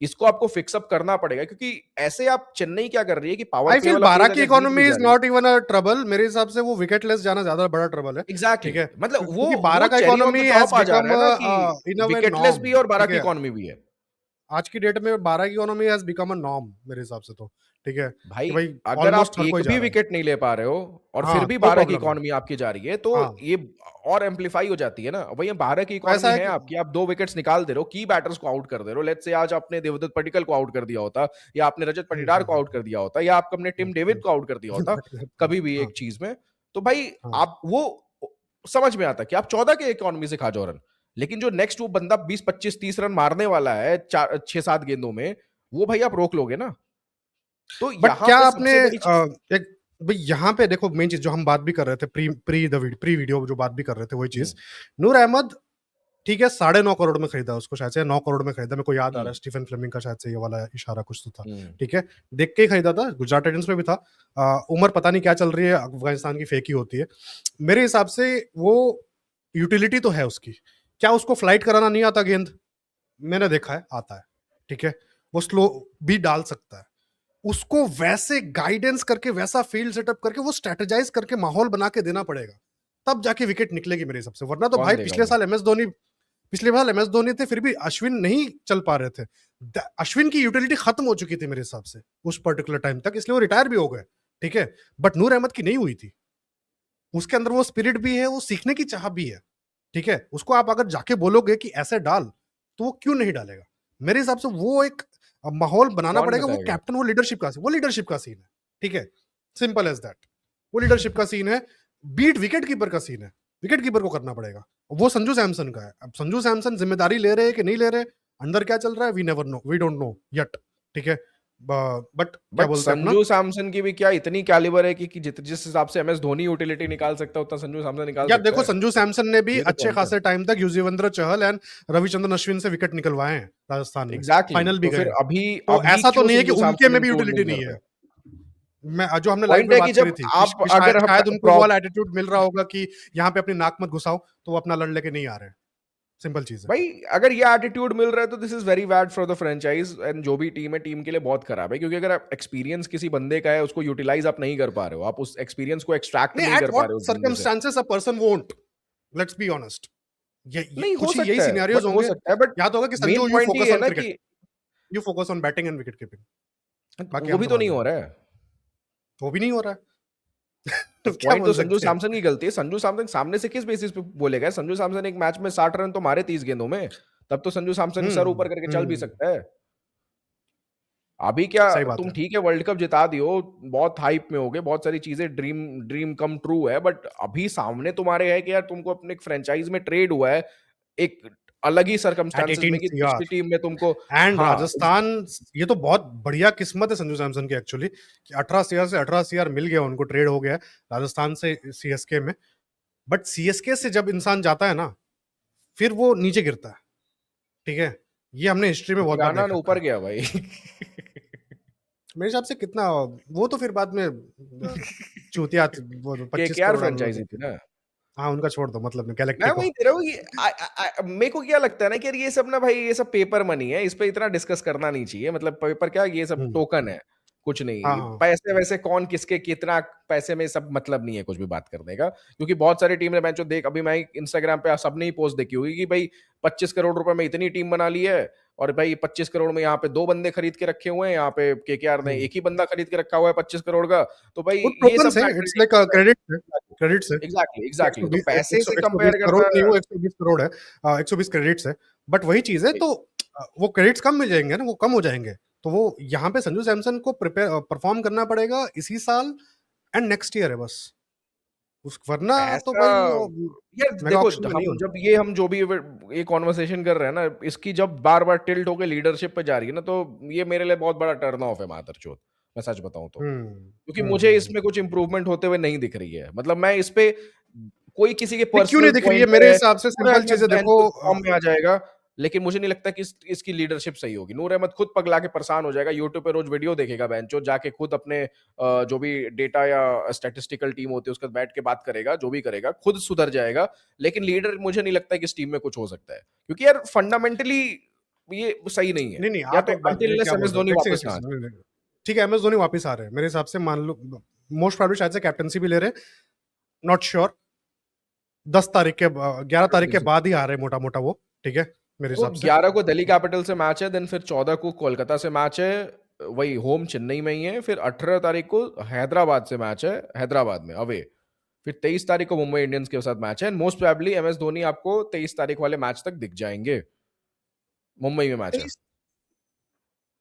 B: इसको आपको फिक्सअप करना पड़ेगा, क्योंकि ऐसे आप चेन्नई क्या कर रही है कि पावर
A: आई
B: प्ले
A: फील
B: वाला
A: 12
B: फेज
A: की
B: अगर जीत भी
A: इकोनॉमी
B: जा
A: इज
B: रही है,
A: नॉट इवन अ ट्रबल, मेरे हिसाब से वो विकेटलेस जाना ज्यादा बड़ा ट्रबल है,
B: एग्जैक्टली
A: ठीक है?
B: मतलब
A: क्योंकि
B: वो
A: 12 का
B: cherry on the
A: economy has
B: top आ जा
A: बिकम
B: रहा है ना कि
A: इन अ वे
B: विकेटलेस
A: नॉर्म,
B: भी और 12
A: ठीक
B: की
A: है?
B: इकोनॉमी भी है।
A: आज की डेट में 12 की economy has become a norm मेरे हिसाब से, तो ठीक है
B: भाई
A: कि भाई
B: अगर आप
A: ऑलमोस्ट हर
B: एक
A: कोई जा
B: भी
A: रहा है।
B: विकेट नहीं ले पा रहे हो और फिर
A: हाँ,
B: भी
A: तो
B: 12 की
A: प्रॉब्लम है।
B: इकोनॉमी आपकी जा रही है, तो
A: हाँ,
B: ये और एम्पलीफाई हो जाती है ना। वही 12 की
A: तो ऐसा
B: इकोनॉमी
A: है
B: है
A: कि
B: आपकी, आप 2 विकेट्स निकाल दे रहे हो, की बैटर्स को आउट कर दे रहे हो। लेट्स से आज आपने देवदत्त पडिक्कल को आउट कर दिया होता, या आपने रजत पाटीदार को आउट कर दिया होता, या आपने टिम डेविड को आउट कर दिया होता कभी भी
A: हाँ,
B: एक चीज में, तो भाई
A: हाँ।
B: आप वो समझ में आता कि आप 14 के इकोनॉमी से खा जाओ रन, लेकिन जो नेक्स्ट वो बंदा 20 25 30 रन मारने वाला है 6 7 गेंदों में, वो भाई आप रोक लोगे ना। तो
A: बट
B: यहां
A: क्या
B: पे
A: आपने
B: सबसे बड़ी चीज,
A: एक भाई यहाँ पे देखो, मेन चीज जो हम बात भी कर रहे थे, प्री वीडियो जो बात भी कर रहे थे, वही
B: हम्म,
A: चीज, नूर अहमद, ठीक है, 9.5 करोड़ में खरीदा उसको, शायद से 9 करोड़ में खरीदा, मेरे को याद आ रहा है,
B: हम्म,
A: स्टीफन फ्लेमिंग का शायद से ये वाला इशारा कुछ तो था,
B: हम्म,
A: ठीक है? देख के ही खरीदा था, गुजरात टाइटंस में भी था। उम्र पता नहीं क्या चल रही है, अफगानिस्तान की फेक ही होती है मेरे हिसाब से। वो यूटिलिटी तो है उसकी, क्या उसको फ्लाइट कराना नहीं आता गेंद? मैंने देखा है, आता है, ठीक है? वो स्लो भी डाल सकता है, उसको वैसे गाइडेंस करके, वैसा फील्ड सेटअप करके, वो स्ट्रेटेजाइज करके माहौल बना के देना पड़ेगा, तब जाके विकेट निकलेगी मेरे हिसाब से। वरना तो
B: कौन
A: भाई
B: देगा
A: पिछले
B: वो?
A: साल एम एस धोनी थे, फिर भी अश्विन नहीं चल पा रहे थे। अश्विन की यूटिलिटी खत्म हो चुकी थी मेरे हिसाब से उस पर्टिकुलर टाइम तक, इसलिए वो रिटायर भी हो गए, ठीक है? बट नूर अहमद की नहीं हुई थी, उसके अंदर वो स्पिरिट भी है, वो सीखने की चाह भी है, ठीक है? उसको आप अगर जाके बोलोगे कि ऐसे डाल, तो वो क्यों नहीं डालेगा? मेरे हिसाब से वो एक माहौल बनाना
B: कौन
A: पड़ेगा, वो
B: बताएगा?
A: कैप्टन, वो लीडरशिप का सीन है, ठीक है? सिंपल एज दैट, वो लीडरशिप का सीन है, बीट विकेट कीपर का सीन है, विकेट कीपर को करना पड़ेगा। वो संजू सैमसन का है। अब संजू सैमसन जिम्मेदारी ले रहे हैं कि नहीं ले रहे, अंदर क्या चल रहा है, we never know, we don't know yet, ठीक है? बट क्या
B: बट
A: बोलते हैं अपना,
B: संजू सैमसन की भी क्या इतनी कैलिबर है कि जिस हिसाब से एमएस धोनी यूटिलिटी निकाल सकता है, उतना संजू सैमसन निकाल
A: यार
B: सकता
A: देखो,
B: है।
A: संजू सैमसन ने भी
B: ये तो
A: अच्छे
B: पॉइंट है।
A: खासे टाइम तक युजवेंद्र चहल एंड रविचंद्रन अश्विन से विकेट निकलवाए हैं राजस्थान में,
B: एग्जैक्टली
A: फाइनल भी
B: तो
A: गए
B: फिर
A: हैं।
B: अभी
A: तो
B: अभी
A: ऐसा तो
B: क्यों
A: नहीं है कि
B: संजू
A: उनके
B: सैमसन
A: में भी
B: इंप्रूव
A: यूटिलिटी
B: नहीं
A: नहीं
B: कर
A: है।
B: रहे?
A: मैं जो हमने लाइव
B: पॉइंट
A: में
B: है कि
A: बात करी
B: जब
A: थी
B: आप
A: कि शायद
B: अगर
A: शायद उनको वो वाला एटीट्यूड मिल रहा होगा कि यहाँ पे अपनी नाक मत घुसाओ, तो वो अपना लड़ लेके नहीं आ रहे हैं। सिंपल चीज है।
B: भाई अगर ये एटीट्यूड मिल रहा है तो this is very bad for the franchise, and जो भी टीम है टीम के लिए बहुत खराब है, क्योंकि अगर आप एक्सपीरियंस किसी बंदे का है उसको यूटिलाइज आप नहीं कर पा रहे हो, आप उस एक्सपीरियंस को एक्सट्रैक्ट
A: नहीं,
B: नहीं
A: एट
B: कर पा
A: व्हाट
B: रहे हो उस बंदे से।
A: Circumstances a person won't, let's be honest, ये
B: नहीं हो
A: कुछ यही
B: सकता है,
A: सिनेरियोज
B: बट हो
A: होंगे।
B: सकता है, बट
A: या तो होगा कि
B: मेन
A: संजू,
B: पॉइंट ये है ना कि
A: you focus on batting and wicket keeping. बाकी
B: वो
A: हम
B: भी
A: तो
B: तो
A: मान
B: नहीं
A: रहे
B: हो
A: हैं,
B: रहा है।
A: वो भी नहीं हो रहा है।
B: तो
A: क्या
B: पॉइंट तो
A: बोल
B: संजू
A: सकते हैं?
B: सैमसन की गलती है। संजू सैमसन सामने से किस बेसिस पे बोलेगा? संजू सैमसन एक मैच में 60 रन तो मारे 30 गेंदों में, तब तो संजू सैमसन सर ऊपर करके चल भी
A: हम्म।
B: सकता है। अभी क्या,
A: सही बात
B: तुम
A: है।
B: ठीक है वर्ल्ड कप जिता दियो, बहुत हाइप में हो गए, बहुत सारी चीजें ड्रीम ड्रीम कम ट्रू है, बट अभी सामने तुम्हारे है कि यार तुमको अपने एक फ्रेंचाइज में ट्रेड हुआ है एक अलग ही
A: एट
B: सर्कमस्टांसेस
A: 18
B: में कि दूसरी
A: सीआर
B: टीम में तुमको।
A: एंड
B: हाँ
A: राजस्थान, ये तो बहुत बढ़िया किस्मत है संजू सैमसन की एक्चुअली, कि 18 सीआर से 18 सीआर मिल गया उनको, ट्रेड हो गया राजस्थान से सीएसके में। बट सीएसके से जब इंसान जाता है ना, फिर वो नीचे गिरता है, ठीक है। ये हमने हिस्ट्री में बहुत बार
B: थिगाना
A: देख
B: ने
A: रखा
B: ऊपर
A: है।
B: गया भाई।
A: मेरे हिसाब से कितना, वो तो फिर बाद में चूतिया, वो 25 करोड़ हम लोग।
B: फ्रेंचाइजी थी ना।
A: हाँ, उनका छोड़ दो, मतलब नहीं,
B: मैं
A: गैलेक्टिको।
B: वही दे रहा हूँ ये मेरे को क्या लगता है ना कि यार ये सब ना भाई, ये सब पेपर मनी है, इस पे इतना डिस्कस करना नहीं चाहिए। मतलब पेपर क्या, ये सब
A: हम्म।
B: टोकन है, कुछ
A: हाँ
B: नहीं।
A: हाँ।
B: पैसे वैसे कौन किसके कितना पैसे में सब मतलब नहीं है कुछ भी बात करने का, क्योंकि बहुत सारी टीम ने मैच देख, अभी मैं इंस्टाग्राम पे सबने ही पोस्ट देखी होगी कि भाई 25 करोड़ रुपए में इतनी टीम बना ली है, और भाई 25 करोड़ में यहाँ पे 2 बंदे खरीद के रखे हुए हैं, यहाँ पे केकेआर ने
A: हम्म।
B: एक ही बंदा खरीद के रखा हुआ है 25 करोड़ का। तो भाई
A: वो
B: ये
A: टोकन
B: सब
A: से,
B: मैटर
A: इट्स
B: नहीं
A: लाइक
B: करता है।
A: क्रेडिट से, क्रेडिट से।
B: एग्जैक्टली एग्जैक्टली, तो
A: 120
B: पैसे से
A: 120
B: कंपेयर
A: करोड़
B: करना।
A: नहीं, वो 120 करोड़ है, 120 क्रेडिट्स है। बट वही चीज है, तो वो क्रेडिट्स कम मिल जाएंगे ना, वो कम हो जाएंगे। तो वो यहाँ पे संजू सैमसन को प्रिपेयर परफॉर्म करना पड़ेगा इसी साल एंड नेक्स्ट ईयर है बस, उस वरना तो
B: पैसा,
A: भाई
B: यार
A: मेगा
B: देखो,
A: ऑक्शन में नहीं
B: हम
A: होना।
B: जब जो भी ये कॉन्वर्सेशन कर रहे हैं ना, इसकी जब बार बार टिल्ट होके लीडरशिप पे जा रही है ना, तो ये मेरे लिए बहुत बड़ा टर्न ऑफ है मादरचोद, मैं सच बताऊं तो। क्योंकि मुझे
A: हम्म।
B: इसमें कुछ इंप्रूवमेंट होते हुए नहीं दिख रही है। मतलब मैं इस पे कोई किसी के
A: नहीं, क्यों नहीं
B: पर्सनल
A: दिख रही है?
B: पॉइंट
A: मेरे
B: है,
A: हिसाब से
B: नूर
A: सिंपल
B: अहमद
A: चीजें
B: बहन
A: देखो,
B: चोद फॉर्म में आ जाएगा, लेकिन मुझे नहीं लगता कि इसकी लीडरशिप सही होगी। नूर अहमद खुद पगला के परेशान हो जाएगा, यूट्यूब पे रोज वीडियो देखेगा बहनचोद, जाके खुद अपने जो भी डेटा या स्टैटिस्टिकल टीम होती है उसके साथ बैठ के बात करेगा, जो भी करेगा खुद सुधर जाएगा। लेकिन लीडर मुझे नहीं लगता कि इस टीम में कुछ हो सकता है, क्योंकि यार फंडामेंटली ये सही नहीं है।
A: नहीं नहीं,
B: या
A: आप
B: तो
A: एक बात,
B: अंटिल
A: क्या
B: एम
A: बोल
B: एस
A: रहे हो,
B: धोनी
A: एक
B: वापस ना आ
A: सेकंड, नहीं, नहीं। ठीक है, एम एस धोनी वापस आ रहे हैं मेरे हिसाब से, मान लो मोस्ट प्रोबेबली शायद से कैप्टनसी भी ले रहे हैं, नॉट श्योर। 10 तारीख के 11 तारीख के
B: जाए।
A: बाद ही आ रहे हैं मोटा मोटा वो, ठीक है, मेरे
B: देखो
A: हिसाब से।
B: 11 को दिल्ली कैपिटल से मैच है, देन फिर 14 को कोलकाता से मैच है, वही होम चेन्नई में ही है। फिर 18 तारीख को हैदराबाद से मैच है, हैदराबाद में अवे। फिर 23 तारीख को मुंबई इंडियंस के साथ मैच है, and most probably M S Dhoni आपको 23 तारीख वाले मैच तक दिख जाएंगे। मुंबई में मैच है।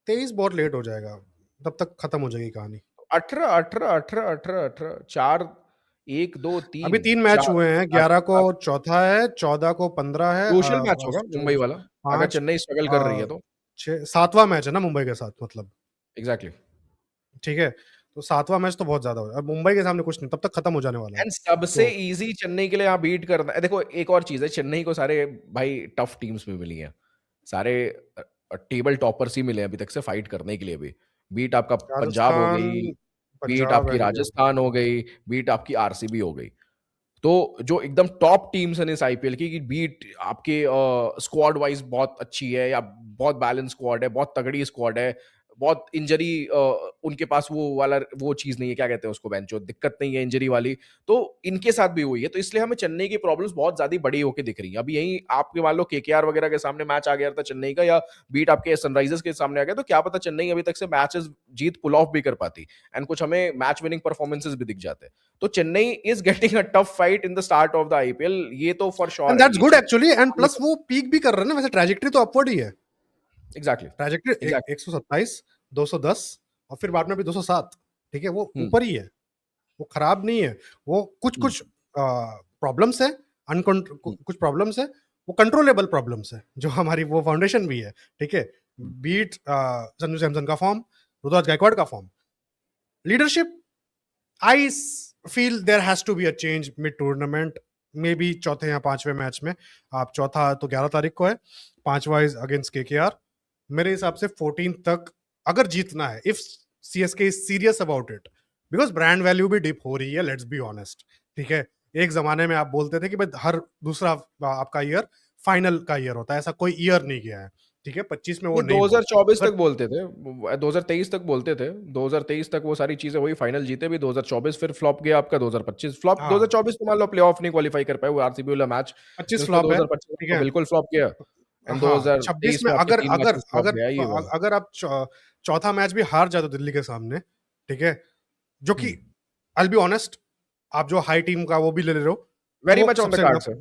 A: 23 बहुत लेट हो जाएगा, तब तक खत्म हो जाएगी कहानी।
B: 18 18 18 18 18 4 1 2
A: अभी
B: 3
A: 3 मैच
B: 4
A: हुए हैं, 11 को चौथा है, 14 को 15 है,
B: क्रूशियल मैच होगा मुंबई वाला, अगर
A: 5,
B: चेन्नई स्ट्रगल कर रही है तो।
A: 6, 7वां मैच है ना मुंबई के साथ, मतलब,
B: एग्जैक्टली।
A: ठीक है। तो 7वां मैच तो बहुत ज्यादा हो, अब मुंबई के सामने कुछ नहीं, तब तक खत्म हो जाने वाला है।
B: एंड सबसे
A: तो
B: इजी चेन्नई के लिए यहाँ बीट करना है। देखो एक और चीज है, चेन्नई को सारे भाई टफ टीम्स में मिली हैं, सारे टेबल टॉपर्स ही मिले हैं अभी तक से फाइट करने के लिए भी। बीट आपका पंजाब हो
A: राजस्थान,
B: गई, बीट
A: पंजाब
B: आपकी
A: एंड,
B: राजस्थान हो गई, बीट आपकी आरसीबी हो गई। तो जो एकदम टॉप टीम्स हैं इस आईपीएल की, कि बीट आपके स्क्वाड वाइज बहुत अच्छी है, या बहुत बैलेंस स्क्वाड है, बहुत तगड़ी स्क्वाड है, बहुत इंजरी उनके पास वो वाला वो चीज नहीं है, क्या कहते हैं उसको बेंचो, दिक्कत नहीं है इंजरी वाली। तो इनके साथ भी हुई है, तो इसलिए हमें चेन्नई की प्रॉब्लम्स बहुत ज्यादा बड़ी होकर दिख रही है। अभी यही आपके मान लो केकेआर वगैरह के सामने मैच आ गया था चेन्नई का, या बीट आपके सनराइजर्स के सामने आ गया, तो क्या पता चेन्नई अभी तक से मैचेस जीत पुल ऑफ भी कर पाती, एंड कुछ हमें मैच विनिंग परफॉर्मेंसेस भी दिख जाते। तो Chennai is getting a tough fight in the start of the IPL, ये तो फॉर
A: एंड
B: श्योर है
A: दैट्स
B: कि
A: good actually, and
B: Chennai.
A: Plus वो पीक भी कर रहे हैं ना, वैसे ट्रैजेक्टरी तो अपवर्ड ही है।
B: Exactly
A: trajectory
B: exactly.
A: 127, 210, और फिर बाद में भी 207, ठीक है, वो
B: हम्म
A: ऊपर ही है, वो खराब नहीं है। वो कुछ
B: हम्म
A: कुछ प्रॉब्लम्स है,
B: हम्म
A: कुछ प्रॉब्लम्स है, वो कंट्रोलेबल प्रॉब्लम्स है, जो हमारी वो फाउंडेशन भी है, ठीक है। बीट संजू सैमसन का फॉर्म, ऋतुराज गायकवाड़ का form, leadership, I feel there has to be a change mid tournament, may be चौथे या 5वें मैच में। आप चौथा तो 11 तारीख को है, 5वां इज अगेंस्ट केकेआर। मेरे हिसाब से 14 तक अगर जीतना है, if CSK is serious about it, because brand value भी डिप हो रही है, लेट्स बी ऑनेस्ट, ठीक है। एक जमाने में आप बोलते थे कि भाई हर दूसरा आपका ईयर फाइनल का ईयर होता है, ऐसा कोई ईयर नहीं गया है, ठीक है। 25 में वो
B: नहीं,
A: नहीं हुआ,
B: 2024 तक
A: अगर
B: बोलते थे, 2023 तक बोलते थे, 2023 तक वो सारी चीजें वही फाइनल जीते भी, 2024 फिर फ्लॉप गया आपका, 2025 फ्लॉप,
A: हाँ
B: 2024 तो मान लो प्लेऑफ नहीं क्वालिफाई कर पाए वो आरसीबी वाला मैच,
A: 25
B: फिर उसका
A: फ्लॉप है,
B: 2025
A: ठीक
B: तो
A: है।
B: बिल्कुल फ्लॉप गया। एंड
A: हाँ 26
B: 2023
A: में
B: में आपके
A: अगर
B: 3
A: अगर
B: मैचेस ड्रॉप
A: अगर
B: गया ये
A: अ-
B: वाला।
A: अगर आप चौथा मैच भी हार जाते हो दिल्ली के सामने, ठीक है, जो कि
B: हम्म,
A: आई बी ऑनेस्ट, आप जो हाई टीम का वो भी ले रहे हो, तो
B: वेरी
A: वो
B: मच ऑन द
A: सबसे
B: कार्ड्स है।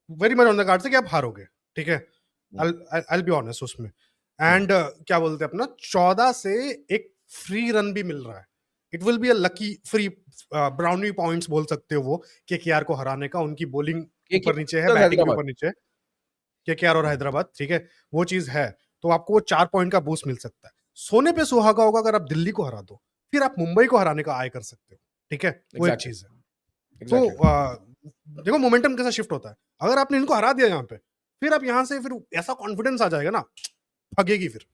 A: Very much on the card से कि आप हारोगे, ठीक है,
B: हम्म,
A: आई बी ऑनेस्ट उसमें।
B: हम्म,
A: एंड क्या बोलते हैं अपना, 14 से एक फ्री रन भी मिल रहा है। It will be a lucky free brownie points बोल सकते हो वो, केकेआर को हराने का। उनकी बॉलिंग ऊपर नीचे है,
B: केकेआर
A: बैटिंग भी
B: हैदराबाद।
A: ऊपर नीचे है, केकेआर और
B: हम्म,
A: हैदराबाद, ठीक है, वो चीज है। तो आपको वो 4 पॉइंट का बूस्ट मिल सकता है। सोने पे सुहागा होगा अगर आप दिल्ली को हरा दो, फिर आप मुंबई को हराने का आय कर सकते हो, ठीक है, वो एक
B: एग्जैक्टली,
A: चीज है। तो
B: एग्जैक्टली।
A: देखो मोमेंटम कैसा शिफ्ट होता है। अगर आपने इनको हरा दिया यहाँ पे, फिर आप यहाँ से फिर ऐसा कॉन्फिडेंस आ जाएगा ना, फगेगी फिर,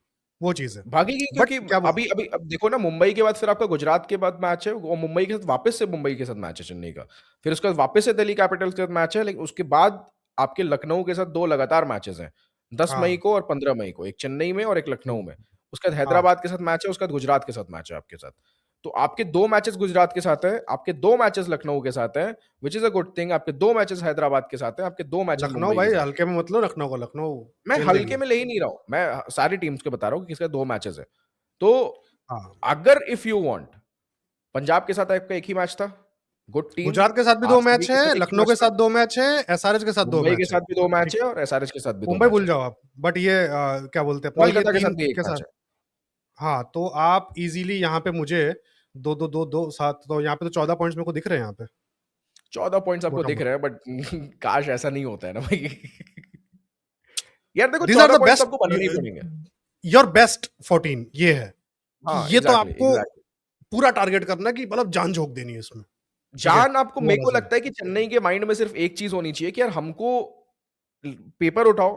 A: वो चीज है।
B: भागेगी
A: बट
B: क्योंकि
A: क्या
B: अभी अभी अब देखो ना, मुंबई के बाद फिर आपका गुजरात के बाद मैच है, और मुंबई के साथ वापस से मुंबई के साथ मैच है चेन्नई का। फिर उसके बाद वापस से दिल्ली कैपिटल्स के साथ मैच है, लेकिन उसके बाद आपके लखनऊ के साथ 2 लगातार मैचेस हैं, 10 मई
A: हाँ,
B: को और 15 मई को, एक चेन्नई में और एक लखनऊ में। उसके बाद
A: हाँ,
B: हैदराबाद के साथ मैच है, उसके बाद गुजरात के साथ मैच है आपके साथ। तो आपके 2 मैचेस गुजरात के साथ है, आपके 2 मैचेस लखनऊ के साथ है, which is a good thing. आपके 2 मैचेस हैदराबाद के साथ है, आपके 2 मैचेस
A: लखनऊ
B: मुंबई के
A: भाई
B: साथ है।
A: हल्के में मतलब, लखनऊ को लखनऊ
B: मैं
A: खेल
B: हल्के
A: लेगी।
B: में ले ही नहीं रहा हूं, मैं सारी टीम्स के बता रहा हूँ कि किसका 2 मैचेस है। तो
A: हाँ,
B: अगर इफ यू वांट, पंजाब के साथ आपका एक ही मैच था, गुड टीम।
A: गुजरात के साथ भी 2 मैच
B: आरसीबी के
A: है,
B: साथ एक ही
A: लखनऊ
B: मैच
A: के
B: था,
A: साथ 2 मैच है, एसआरएच के साथ दो
B: मुंबई के
A: मैच है
B: साथ भी 2 मैच
A: ठीक।
B: है और एसआरएच के साथ भी दो
A: मुंबई
B: मैच
A: भूल
B: है,
A: जाओ आप, बट ये क्या बोलते हैं अपना, ये
B: कोलकाता के
A: तीन
B: साथ भी एक
A: के
B: मैच
A: साथ।
B: है।
A: हाँ, तो आप इजीली यहाँ पे मुझे दो दो दो दो सात, तो यहाँ पे तो 14 पॉइंट्स मेरे को दिख रहे हैं यहाँ पे,
B: 14 पॉइंट्स आपको
A: मोटा
B: दिख
A: मोटा।
B: रहे हैं, बट काश ऐसा नहीं होता है ना भाई। यार देखो,
A: these are
B: 14
A: the
B: points
A: best,
B: आपको बनाने ही पड़ेंगे।
A: योर बेस्ट 14 ये है कि
B: हाँ,
A: ये तो
B: एग्जैक्टली,
A: आपको
B: एग्जैक्टली।
A: पूरा टारगेट करना है, कि मतलब जान झोंक देनी है इसमें, ठीक है,
B: जान आपको,
A: वो
B: मेरे
A: वाला
B: को
A: सीन।
B: लगता है कि चेन्नई के माइंड में सिर्फ एक चीज होनी चाहिए कि यार हमको पेपर उठाओ,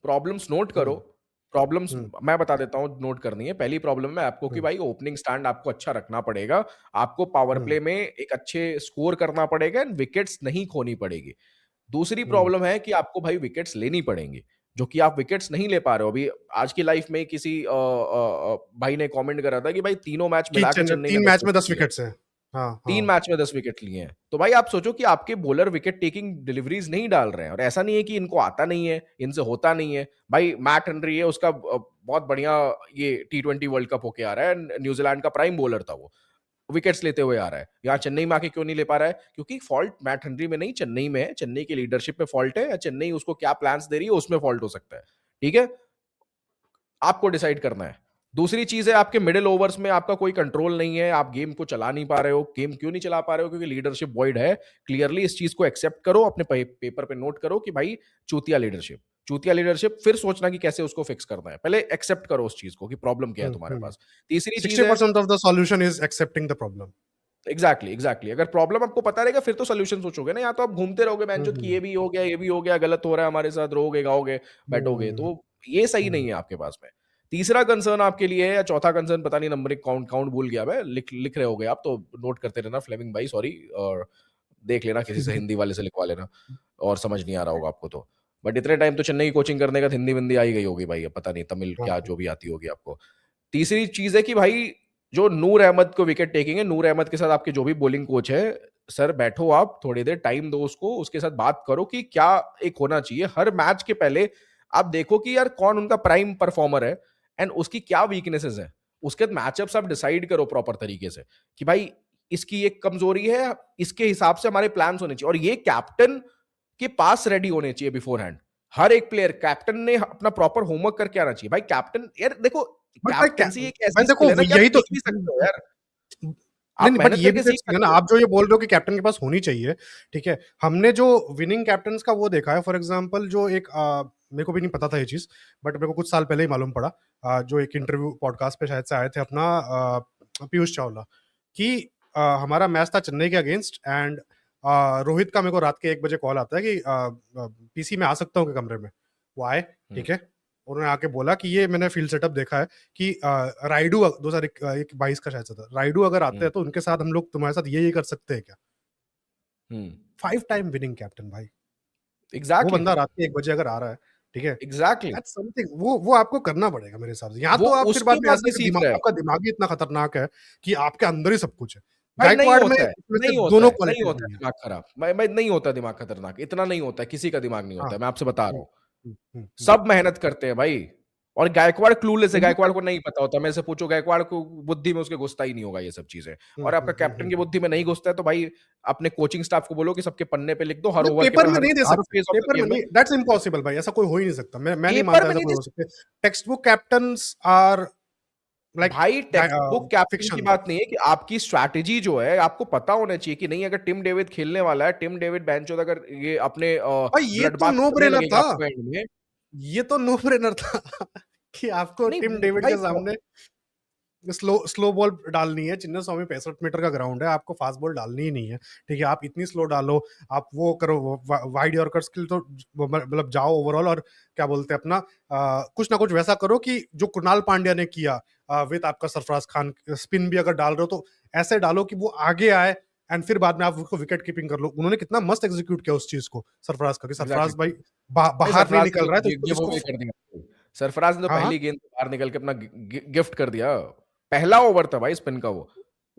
B: प्रॉब्लम्स नोट करो।
A: हम्म,
B: प्रॉब्लम्स
A: हम्म,
B: मैं बता देता हूँ नोट करनी है। पहली प्रॉब्लम है आपको कि
A: हम्म,
B: भाई ओपनिंग स्टैंड आपको अच्छा रखना पड़ेगा, आपको पावर
A: हम्म,
B: प्ले में एक अच्छे स्कोर करना पड़ेगा एंड विकेट्स नहीं खोनी पड़ेगी। दूसरी
A: हम्म,
B: प्रॉब्लम है कि आपको भाई विकेट्स लेनी पड़ेंगी, जो कि आप विकेट्स नहीं ले पा रहे हो अभी। आज की लाइफ में किसी भाई ने कमेंट करा था कि भाई तीनों मैच
A: कि
B: मिला के चेन्नई ने
A: तीन
B: 10
A: मैच में
B: विकेट
A: 10
B: लिए हैं।
A: विकेट्स है। हाँ,
B: 3
A: हाँ,
B: मैच में 10 विकेट लिए हैं। तो भाई आप सोचो कि आपके बॉलर विकेट टेकिंग डिलीवरीज नहीं डाल रहे हैं, और ऐसा नहीं है कि इनको आता नहीं है, इनसे होता नहीं है। भाई मैट हेनरी है, उसका बहुत बढ़िया ये T20 वर्ल्ड कप होके आ रहा है, न्यूजीलैंड का प्राइम बॉलर था वो, विकेट्स लेते हुए आ रहा है। यहाँ चेन्नई में आके क्यों नहीं ले पा रहा है? क्योंकि फॉल्ट मैट हेनरी में नहीं, चेन्नई में है। चेन्नई की लीडरशिप में फॉल्ट है, या चेन्नई उसको क्या प्लान्स दे रही है उसमें फॉल्ट हो सकता है। ठीक है, आपको डिसाइड करना है। दूसरी चीज है, आपके मिडिल ओवर्स में आपका कोई कंट्रोल नहीं है, आप गेम को चला नहीं पा रहे हो। गेम क्यों नहीं चला पा रहे हो? क्योंकि लीडरशिप वॉइड है। क्लियरली इस चीज को एक्सेप्ट करो, अपने पेपर पे नोट करो कि भाई चूतिया लीडरशिप, चूतिया लीडरशिप। फिर सोचना कि कैसे उसको फिक्स करना है। पहले एक्सेप्ट करो उस चीज को कि प्रॉब्लम क्या है तुम्हारे पास। तीसरी चीज है,
A: 60% of the solution is accepting the problem.
B: Exactly, exactly. अगर प्रॉब्लम आपको पता रहेगा फिर तो सोल्यूशन सोचोगे ना, या तो आप घूमते रहोगे बेंचो कि ये भी हो गया, ये भी हो गया, गलत हो रहा है हमारे साथ, रोगे गाओगे, बैठोगे, तो ये सही नहीं है आपके पास में। तीसरा कंसर्न आपके लिए है, या चौथा कंसर्न पता नहीं, नंबर काउंट काउंट भूल गया मैं, लिख रहे होगे आप तो नोट करते रहना फ्लेमिंग भाई, सॉरी। और देख लेना किसी से, हिंदी वाले से लिखवा लेना, और समझ नहीं आ रहा होगा आपको तो। बट इतने टाइम तो चेन्नई की कोचिंग करने का हिंदी विंदी आई गई होगी भाई, अब पता नहीं तमिल क्या जो भी आती होगी आपको। तीसरी चीज है कि भाई जो नूर अहमद को विकेट टेकिंग है, नूर अहमद के साथ आपके जो भी बॉलिंग कोच है, सर बैठो आप थोड़ी देर, टाइम दो उसको, उसके साथ बात करो कि क्या एक होना चाहिए हर मैच के पहले। आप देखो कि यार कौन उनका प्राइम परफॉर्मर है एंड उसकी क्या वीकनेसेस है। उसके बाद मैचअप्स आप डिसाइड करो प्रॉपर तरीके से कि भाई इसकी एक कमजोरी है, इसके हिसाब से हमारे प्लान्स होने चाहिए, और ये कैप्टन के पास रेडी होने चाहिए बिफोर हैंड। हर एक प्लेयर, कैप्टन ने अपना प्रॉपर होमवर्क करके आना चाहिए। भाई कैप्टन, यार देखो,
A: बट भाई
B: कैप्टेंसी एक
A: भाई
B: ऐसी
A: देखो
B: स्किल है ना कि आप
A: यही तो,
B: सीख भी सकते हो यार।
A: नहीं
B: आप
A: नहीं, बट
B: मेहनत
A: ये भी
B: करके
A: तो एक
B: सीख
A: चीज है ना,
B: सकते हो।
A: आप जो ये बोल रहे हो कि कैप्टन के पास होनी चाहिए, ठीक है। हमने जो विनिंग कैप्टन का वो देखा है, फॉर एग्जांपल जो एक मेरे को भी नहीं पता था ये चीज, बट मेरे को कुछ साल पहले ही मालूम पड़ा, जो एक इंटरव्यू पॉडकास्ट पे शायद से आए थे अपना, पीयूष चावला, कि हमारा मैच था चेन्नई के अगेंस्ट, एंड रोहित का मेरे को रात के 1 बजे कॉल आता है कि पीसी में आ सकता हूँ कमरे में। वो आए,
B: हम्म,
A: ठीक है, उन्होंने आके बोला कि ये मैंने फील्ड सेटअप देखा है कि राइडू 2022 का शायद से था, राइडू अगर आते
B: हम्म,
A: हैं तो उनके साथ हम लोग तुम्हारे साथ ये कर सकते हैं क्या?
B: हम्म,
A: 5 टाइम विनिंग कैप्टन भाई, वो
B: एग्जैक्टली,
A: बंदा रात के 1 बजे अगर आ रहा है, ठीक है,
B: एग्जैक्टली।
A: दैट्स समथिंग, वो आपको करना पड़ेगा मेरे हिसाब से। यहाँ
B: वो
A: तो आप फिर बाद
B: उसके
A: में
B: बाद
A: ऐसा
B: नहीं
A: कि
B: सीख रहा है
A: आपका दिमाग ही इतना खतरनाक है कि आपके अंदर ही सब कुछ है।
B: भाई। नहीं
A: गायकवाड़ में
B: होता है,
A: इसमें से
B: नहीं होता
A: दोनों
B: है, नहीं
A: क्वालिटीज
B: होता है
A: नहीं है।
B: दिमाग खराब। मैं नहीं होता दिमाग खतरनाक, इतना नहीं होता है, किसी का दिमाग नहीं होता
A: हाँ,
B: है, मैं आपसे बता रहा
A: हम्म,
B: हूँ। सब मेहनत करते हैं भाई। और गायकवाड़ क्लूलेस है, गायकवाड़
A: इंडिपेंडेंट।
B: को नहीं पता होता, मेरे से पूछो गायकवाड़ को बुद्धि में उसके घुसता ही नहीं होगा ये सब चीजें। और आपका कैप्टन की बुद्धि में नहीं घुसता है तो भाई अपने कोचिंग स्टाफ को बोलो कि सबके पन्ने पे लिख दो हर
A: नहीं,
B: ओवर के
A: पेपर
B: बाद,
A: में
B: हर
A: नहीं दे
B: हर
A: सकते,
B: फेज ऑफ द
A: पेपर में
B: गेम में।
A: नहीं, दैट्स इम्पॉसिबल भाई, ऐसा कोई हो ही नहीं सकता, मैं नहीं
B: पेपर
A: मानता
B: में
A: ऐसा
B: नहीं
A: कोई
B: दे
A: हो सकता है। Textbook captains are like
B: भाई, टेक्स्ट बुक कैप्टन की
A: फिक्शन।
B: बात नहीं है कि आपकी स्ट्रैटेजी जो है आपको पता होना चाहिए कि नहीं, अगर टिम डेविड खेलने वाला है, टिम डेविड बेंचो अगर ये अपने
A: भाई ये
B: ब्लड
A: तो
B: बाथ
A: नो
B: करने
A: ब्रेनर
B: लगेगा
A: था,
B: आपको एंड में।
A: ये तो नो ब्रेनर था कि आपको
B: नहीं
A: टिम डेविड
B: भाई,
A: के सामने स्लो स्लो बॉल डालनी है। चिन्ना स्वामी 65 मीटर का ग्राउंड है, आपको फास्ट बॉल डालनी ही नहीं है, ठीक है। आप इतनी स्लो डालो, आप वो करो, वाइड यॉर्कर्स के लिए तो मतलब जाओ ओवरऑल, और क्या बोलते हैं अपना कुछ ना कुछ वैसा करो कि जो कुणाल पांड्या ने किया विद आपका सरफराज खान, स्पिन भी अगर डाल रहे हो तो ऐसे डालो कि वो आगे आए, एंड फिर बाद में आप उसको विकेट कीपिंग कर लो। उन्होंने कितना मस्त एग्जीक्यूट किया उस चीज को सरफराज का, कि
B: एग्जैक्टली
A: सरफराज भाई
B: भाई,
A: बाहर नहीं
B: सरफराज ने
A: निकल
B: तो
A: रहा है तो
B: गिव
A: इसको
B: अवे कर दिया। सरफराज ने तो
A: हाँ हाँ।
B: पहली गेंद पे बाहर निकल के अपना गिफ्ट कर दिया। पहला ओवर था भाई स्पिन का, वो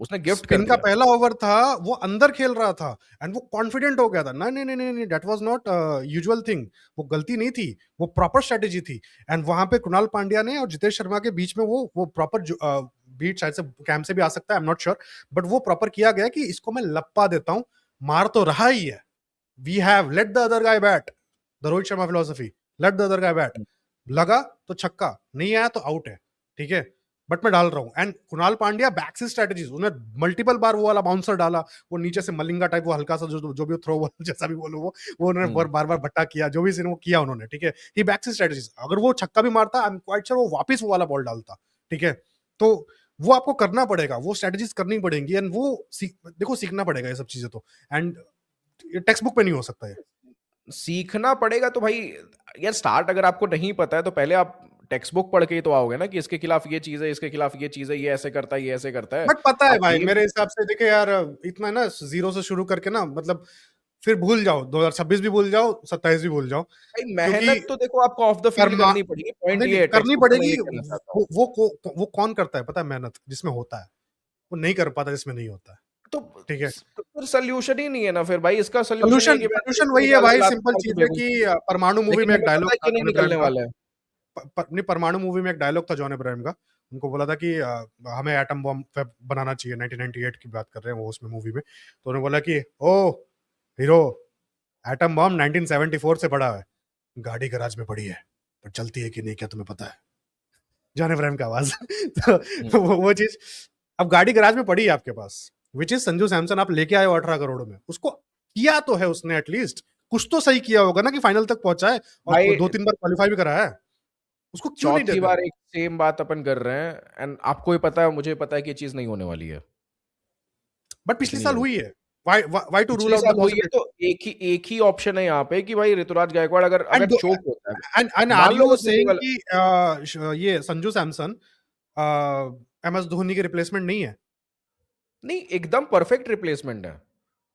B: उसने गिफ्ट कर
A: स्पिन का
B: दिया।
A: पहला ओवर था, वो अंदर खेल रहा था, एंड वो कॉन्फिडेंट हो गया था। नहीं नहीं नहीं नहीं, that was not usual thing, वो गलती नहीं थी, वो प्रॉपर स्ट्रेटेजी थी। एंड वहां पे कुणाल पांड्या ने और जितेश शर्मा के बीच में वो प्रॉपर बीट शायद से कैंप से भी आ सकता है, I am not sure, but वो प्रॉपर किया गया कि इसको मैं लप्पा देता हूं, मार तो रहा ही है, we have let the other guy bat, the Rohit Sharma philosophy, let the other guy bat. लगा तो छक्का, नहीं आया तो आउट है, ठीक है, बट मैं डाल रहा हूं। एंड कुणाल पांड्या बैक से स्ट्रेटेजीज, उन्हें मल्टीपल बार वो वाला बाउंसर डाला, वो नीचे से मलिंगा टाइप, वो हल्का सा जो भी थ्रो जैसा भी बोलो, वो उन्होंने बार बार भट्टा किया, जो भी वो किया उन्होंने, ठीक है। ही बैक से स्ट्रेटेजीज, अगर वो छक्का भी मारता, आई एम क्वाइट श्योर वो वापस वो वाला बॉल डालता, ठीक है। तो वो आपको करना पड़ेगा, वो स्ट्रेटेजीज करनी पड़ेंगी, एंड वो देखो सीखना पड़ेगा ये सब चीजें तो, एंड टेक्स्ट बुक पे नहीं हो सकता है।
B: सीखना पड़ेगा तो भाई यार, स्टार्ट अगर आपको नहीं पता है तो पहले आप टेक्स्ट बुक पढ़ के ही तो आओगे ना, कि इसके खिलाफ ये चीज है, इसके खिलाफ ये चीज है, ये ऐसे करता है, ये ऐसे करता है।
A: बट पता है
B: आप
A: भाई,
B: गेम
A: मेरे हिसाब से देखिए यार, इतना ना जीरो से शुरू करके ना, मतलब फिर भूल जाओ, 2026 भी भूल जाओ, 27 भी भूल जाओ,
B: भाई,
A: क्योंकि
B: मेहनत तो देखो आपको ऑफ द फील्ड
A: कर्मा
B: करनी पड़ेगी, पॉइंट
A: नहीं
B: ये
A: नहीं
B: है
A: करनी
B: टेक्स्ट बुक से मैं
A: पड़ेगी।
B: ये कहना चाहता हूँ।
A: वो कौन करता है पता है, मेहनत जिसमें होता है, वो नहीं कर पाता जिसमें नहीं होता है,
B: तो
A: ठीक है।
B: फिर सोल्यूशन ही नहीं है ना फिर भाई, इसका सोल्यूशन ये है
A: सोल्यूशन
B: कि मैं
A: सोल्यूशन
B: इसको
A: वही है
B: निकाल के
A: भाई,
B: लात
A: सिंपल
B: मार के
A: चीज है
B: फेंकूं।
A: कि परमाणु मूवी
B: लेकिन
A: में एक
B: हमें पता
A: डायलॉग
B: है
A: था
B: कि नहीं
A: जॉन अब्राहम
B: निकलने
A: का,
B: वाला है।
A: नहीं, परमाणु मूवी में एक डायलॉग था जॉन अब्राहम का, उनको बोला था कि हमें एटम बॉम्ब बनाना चाहिए, 1998 की बात कर रहे हैं वो उसमें मूवी में, तो उन्होंने बोला कि ओ हीरो, एटम बॉम्ब 1974 से पड़ा है, गाड़ी गैराज में पड़ी है, पर चलती है कि नहीं क्या तुम्हें पता है, जॉन अब्राहम का आवाज
B: हम्म।
A: तो वो चीज, अब गाड़ी गैराज में पड़ी है आपके पास, विच इज संजू सैमसन, आप लेके आए हो 18 करोड़ में, उसको किया तो है उसने, एटलीस्ट कुछ तो सही किया होगा ना, कि फाइनल तक पहुंचा है और
B: भाई
A: 2-3 बार क्वालिफाई भी करा है, उसको क्यों नहीं
B: चौथी
A: देते
B: बार
A: हो?
B: एक सेम बात अपन कर रहे हैं, एंड आपको ही पता है, मुझे पता है कि ये चीज नहीं होने वाली है
A: बट पिछले
B: इतनी
A: साल
B: जल्दी।
A: हुई है, वाई टू रूल
B: पिछले
A: आउट द
B: साल हुई है
A: पॉसिबिलिटी?
B: तो एक ही ऑप्शन है यहाँ पे कि भाई ऋतुराज गायकवाड़ अगर अगर
A: एंड
B: चोक होता है,
A: एंड आर
B: मान लो
A: यू
B: अगर दूसरी
A: सेइंग
B: वाला,
A: कि ये संजू सैमसन एम एस धोनी के रिप्लेसमेंट नहीं है?
B: नहीं एकदम परफेक्ट रिप्लेसमेंट है,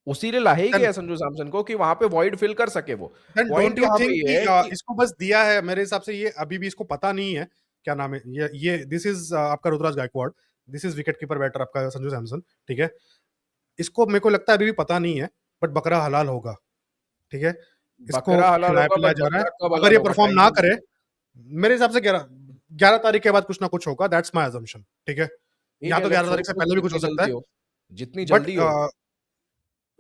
B: उसी ने ला ही
A: देन
B: गया संजू सैमसन को कि वहां पे वॉइड फिल कर सके वो।
A: देन
B: पॉइंट
A: डोंट यू
B: यहाँ पे
A: थिंक
B: ये
A: कि
B: है कि
A: इसको बस दिया है, मेरे हिसाब से ये अभी भी इसको पता नहीं है, क्या नाम है ये दिस इज आपका Ruturaj Gaikwad, this is wicketkeeper batter आपका संजू सैमसन, ठीक है। इसको मेरे को लगता है अभी भी पता नहीं है, बट बकरा हलाल होगा, ठीक है। इसको
B: बकरा हलाल
A: खिलाया
B: होगा,
A: पिलाया
B: बट
A: जा रहा है,
B: बकरा कब
A: अगर
B: हलाल
A: ये
B: होगा,
A: परफॉर्म ना
B: टाइमिंग।
A: करे, मेरे हिसाब से 11 तारीख के बाद कुछ ना कुछ होगा, दैट्स माय अजम्पशन, ठीक है।
B: ठीक
A: या
B: है,
A: तो
B: लेट्स
A: 11 तारीख
B: होप
A: से
B: तो
A: पहले भी कुछ हो
B: जितनी
A: सकता
B: जल्दी
A: है,
B: हो, जितनी
A: बट
B: जल्दी हो।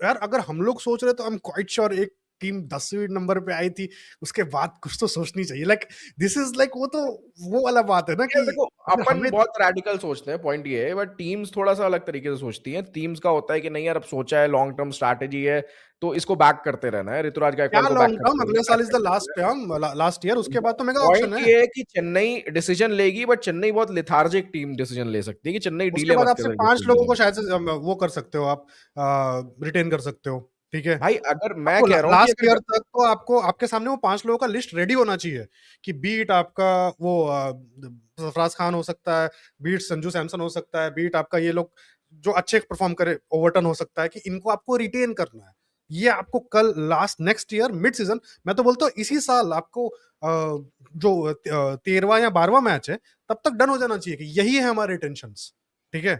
A: यार अगर हम लोग सोच रहे तो आई एम क्वाइट श्योर एक टीम 10वीं नंबर पे आई थी, उसके बाद कुछ तो सोचनी चाहिए, लाइक दिस इज लाइक वो तो वो वाला बात है ना
B: यार
A: कि
B: देखो,
A: अगर
B: अपन
A: हमें
B: बहुत रैडिकल सोचते हैं, पॉइंट ये है, बट टीम्स थोड़ा सा अलग तरीके से सोचती हैं। टीम्स का होता है कि नहीं यार, अब सोचा है, लॉन्ग टर्म स्ट्रैटेजी है, तो इसको बैक करते रहना है, ऋतुराज
A: क्या
B: गायकवाड़ को बैक
A: लॉन्ग टर्म,
B: करते रहना
A: अगले
B: है,
A: साल
B: बैक
A: इज द
B: करते
A: लास्ट
B: रहना
A: टर्म, लास्ट ईयर, उसके
B: है।
A: बाद तो मेगा ऑप्शन
B: पॉइंट
A: है।
B: ये है कि चेन्नई डिसीजन लेगी, बट चेन्नई बहुत लिथार्जिक टीम डिसीजन ले सकती है कि चेन्नई
A: उसके
B: डीले
A: बाद
B: मत
A: आप सिर्फ
B: करे
A: 5 लोगों को
B: डिसीजन।
A: शायद से वो कर सकते हो आप, रिटेन कर सकते हो, ठीक है।
B: भाई अगर मैं
A: आपको
B: कह रहा हूँ कि
A: लास्ट
B: अगर
A: ईयर तक तो आपको आपके सामने वो 5 लोगों का लिस्ट रेडी होना चाहिए, कि बीट आपका वो सरफराज खान हो सकता है, बीट संजू सैमसन हो सकता है, बीट आपका ये लोग जो अच्छे परफॉर्म करे, ओवरटन हो सकता है, कि इनको आपको रिटेन करना है। ये आपको कल last next year mid season, मैं तो बोलता हूँ इसी साल आपको जो 13वां या 12वां मैच है तब तक डन हो जाना चाहिए कि यही है हमारे टेंशन, ठीक है।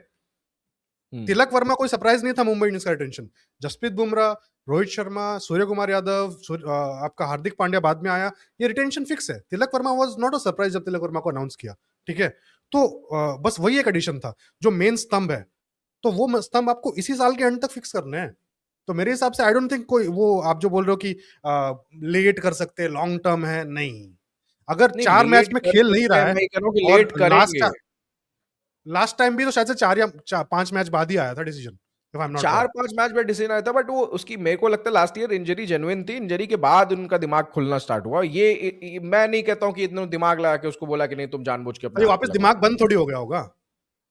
A: तिलक वर्मा कोई सरप्राइज नहीं था मुंबई इंडियंस का रिटेंशन। जसप्रीत बुमराह, रोहित शर्मा, सूर्य कुमार यादव, आपका हार्दिक पांड्या बाद में आया, ये रिटेंशन फिक्स है। Tilak Varma was not a surprise जब तिलक वर्मा को अनाउंस किया, ठीक है। तो बस वही एक एडिशन था जो मेन स्तंभ है, तो वो स्तंभ आपको इसी साल के एंड तक फिक्स करने हैं। तो मेरे हिसाब से आई डोंट थिंक कोई वो आप जो बोल रहे हो कि लेट कर सकते हैं, लॉन्ग टर्म है, नहीं। अगर
B: नहीं
A: 4 मैच
B: लेट
A: में
B: कर
A: खेल नहीं
B: सकते
A: रहा
B: हैं,
A: है
B: मैं कह रहा हूँ कि
A: और
B: लेट करेंगे।
A: लास्ट टाइम भी तो शायद से 4 या 5 मैच बाद ही आया था decision, if I am not wrong.
B: 4-5 match में डिसीजन आया था, बट वो उसकी मेरे को लगता है लास्ट ईयर इंजरी जेन्युइन थी, इंजरी के बाद उनका दिमाग खुलना स्टार्ट हुआ। मैं नहीं कहता हूँ कि इतना दिमाग लगा के उसको बोला कि नहीं तुम जानबूझ के अपने
A: अरे
B: आप को
A: वापस
B: लगाओ।
A: दिमाग बंद थोड़ी हो गया होगा।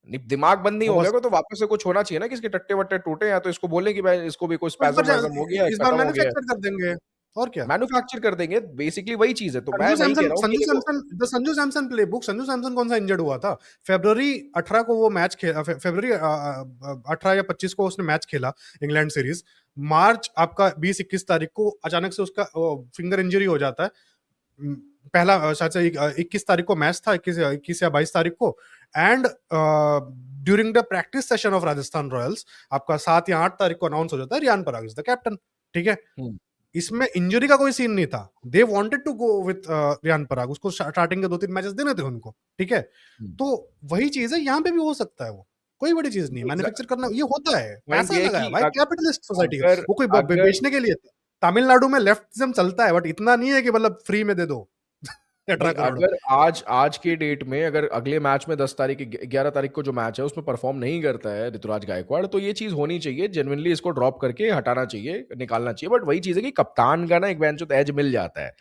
B: नहीं, दिमाग बंद नहीं
A: वो
B: हो
A: बस
B: गया तो वापस से कुछ होना चाहिए ना, कि इसके टट्टे वट्टे टूटे, या तो इसको बोले कि भाई इसको भी कोई
A: तो
B: स्पैज़म वैज़म हो गया है,
A: इस बार
B: खत्म हो गया है।
A: मैन्युफैक्चर कर देंगे, और क्या।
B: मैन्युफैक्चर कर देंगे, बेसिकली वही चीज़ है। तो मैं
A: संजू
B: वही कह
A: सैमसन
B: रहा हूँ कि
A: संजू
B: देखो,
A: सैमसन द संजू सैमसन प्लेबुक, संजू सैमसन कौन सा इंजर्ड हुआ था? फरवरी 18 को वो मैच खेला, फरवरी 18 या 25 को उसने मैच खेला इंग्लैंड सीरीज। मार्च आपका 20-21 तारीख को अचानक से उसका फिंगर इंजरी हो जाता है। पहला शायद से 21 तारीख को मैच था, 21 या 22 तारीख को, and during the practice session of Rajasthan Royals आपका 7 या 8 तारीख को अनाउंस हो जाता है Riyan Parag is the captain, ठीक है।
B: हुँ,
A: इसमें इंजरी का कोई सीन नहीं था, they wanted to go with Riyan Parag, उसको स्टार्टिंग के 2-3 मैचेस देने थे उनको, ठीक है।
B: हुँ।
A: तो वही चीज है, यहाँ पे भी हो सकता है, वो कोई बड़ी चीज नहीं,
B: एग्ज़ैक्ट
A: मैन्युफैक्चर करना ये होता है,
B: पॉइंट
A: पैसा
B: ये है
A: लगा है
B: कि
A: भाई, कैपिटलिस्ट सोसाइटी है,
B: अगर
A: वो कोई
B: अगर
A: बेचने के लिए। तमिलनाडु में लेफ्टिज्म चलता है, बट इतना नहीं है कि मतलब फ्री में दे दो 18
B: नहीं,
A: करोड़
B: अगर आज आज के डेट में अगर अगले मैच में 10 तारीख 11 तारीख को जो मैच है उसमें परफॉर्म नहीं करता है ऋतुराज गायकवाड़, तो ये चीज़ होनी चाहिए, जेन्युइनली इसको ड्रॉप करके हटाना चाहिए, निकालना चाहिए। बट वही चीज़ है कि कप्तान का ना एक बेंच एज मिल जाता है।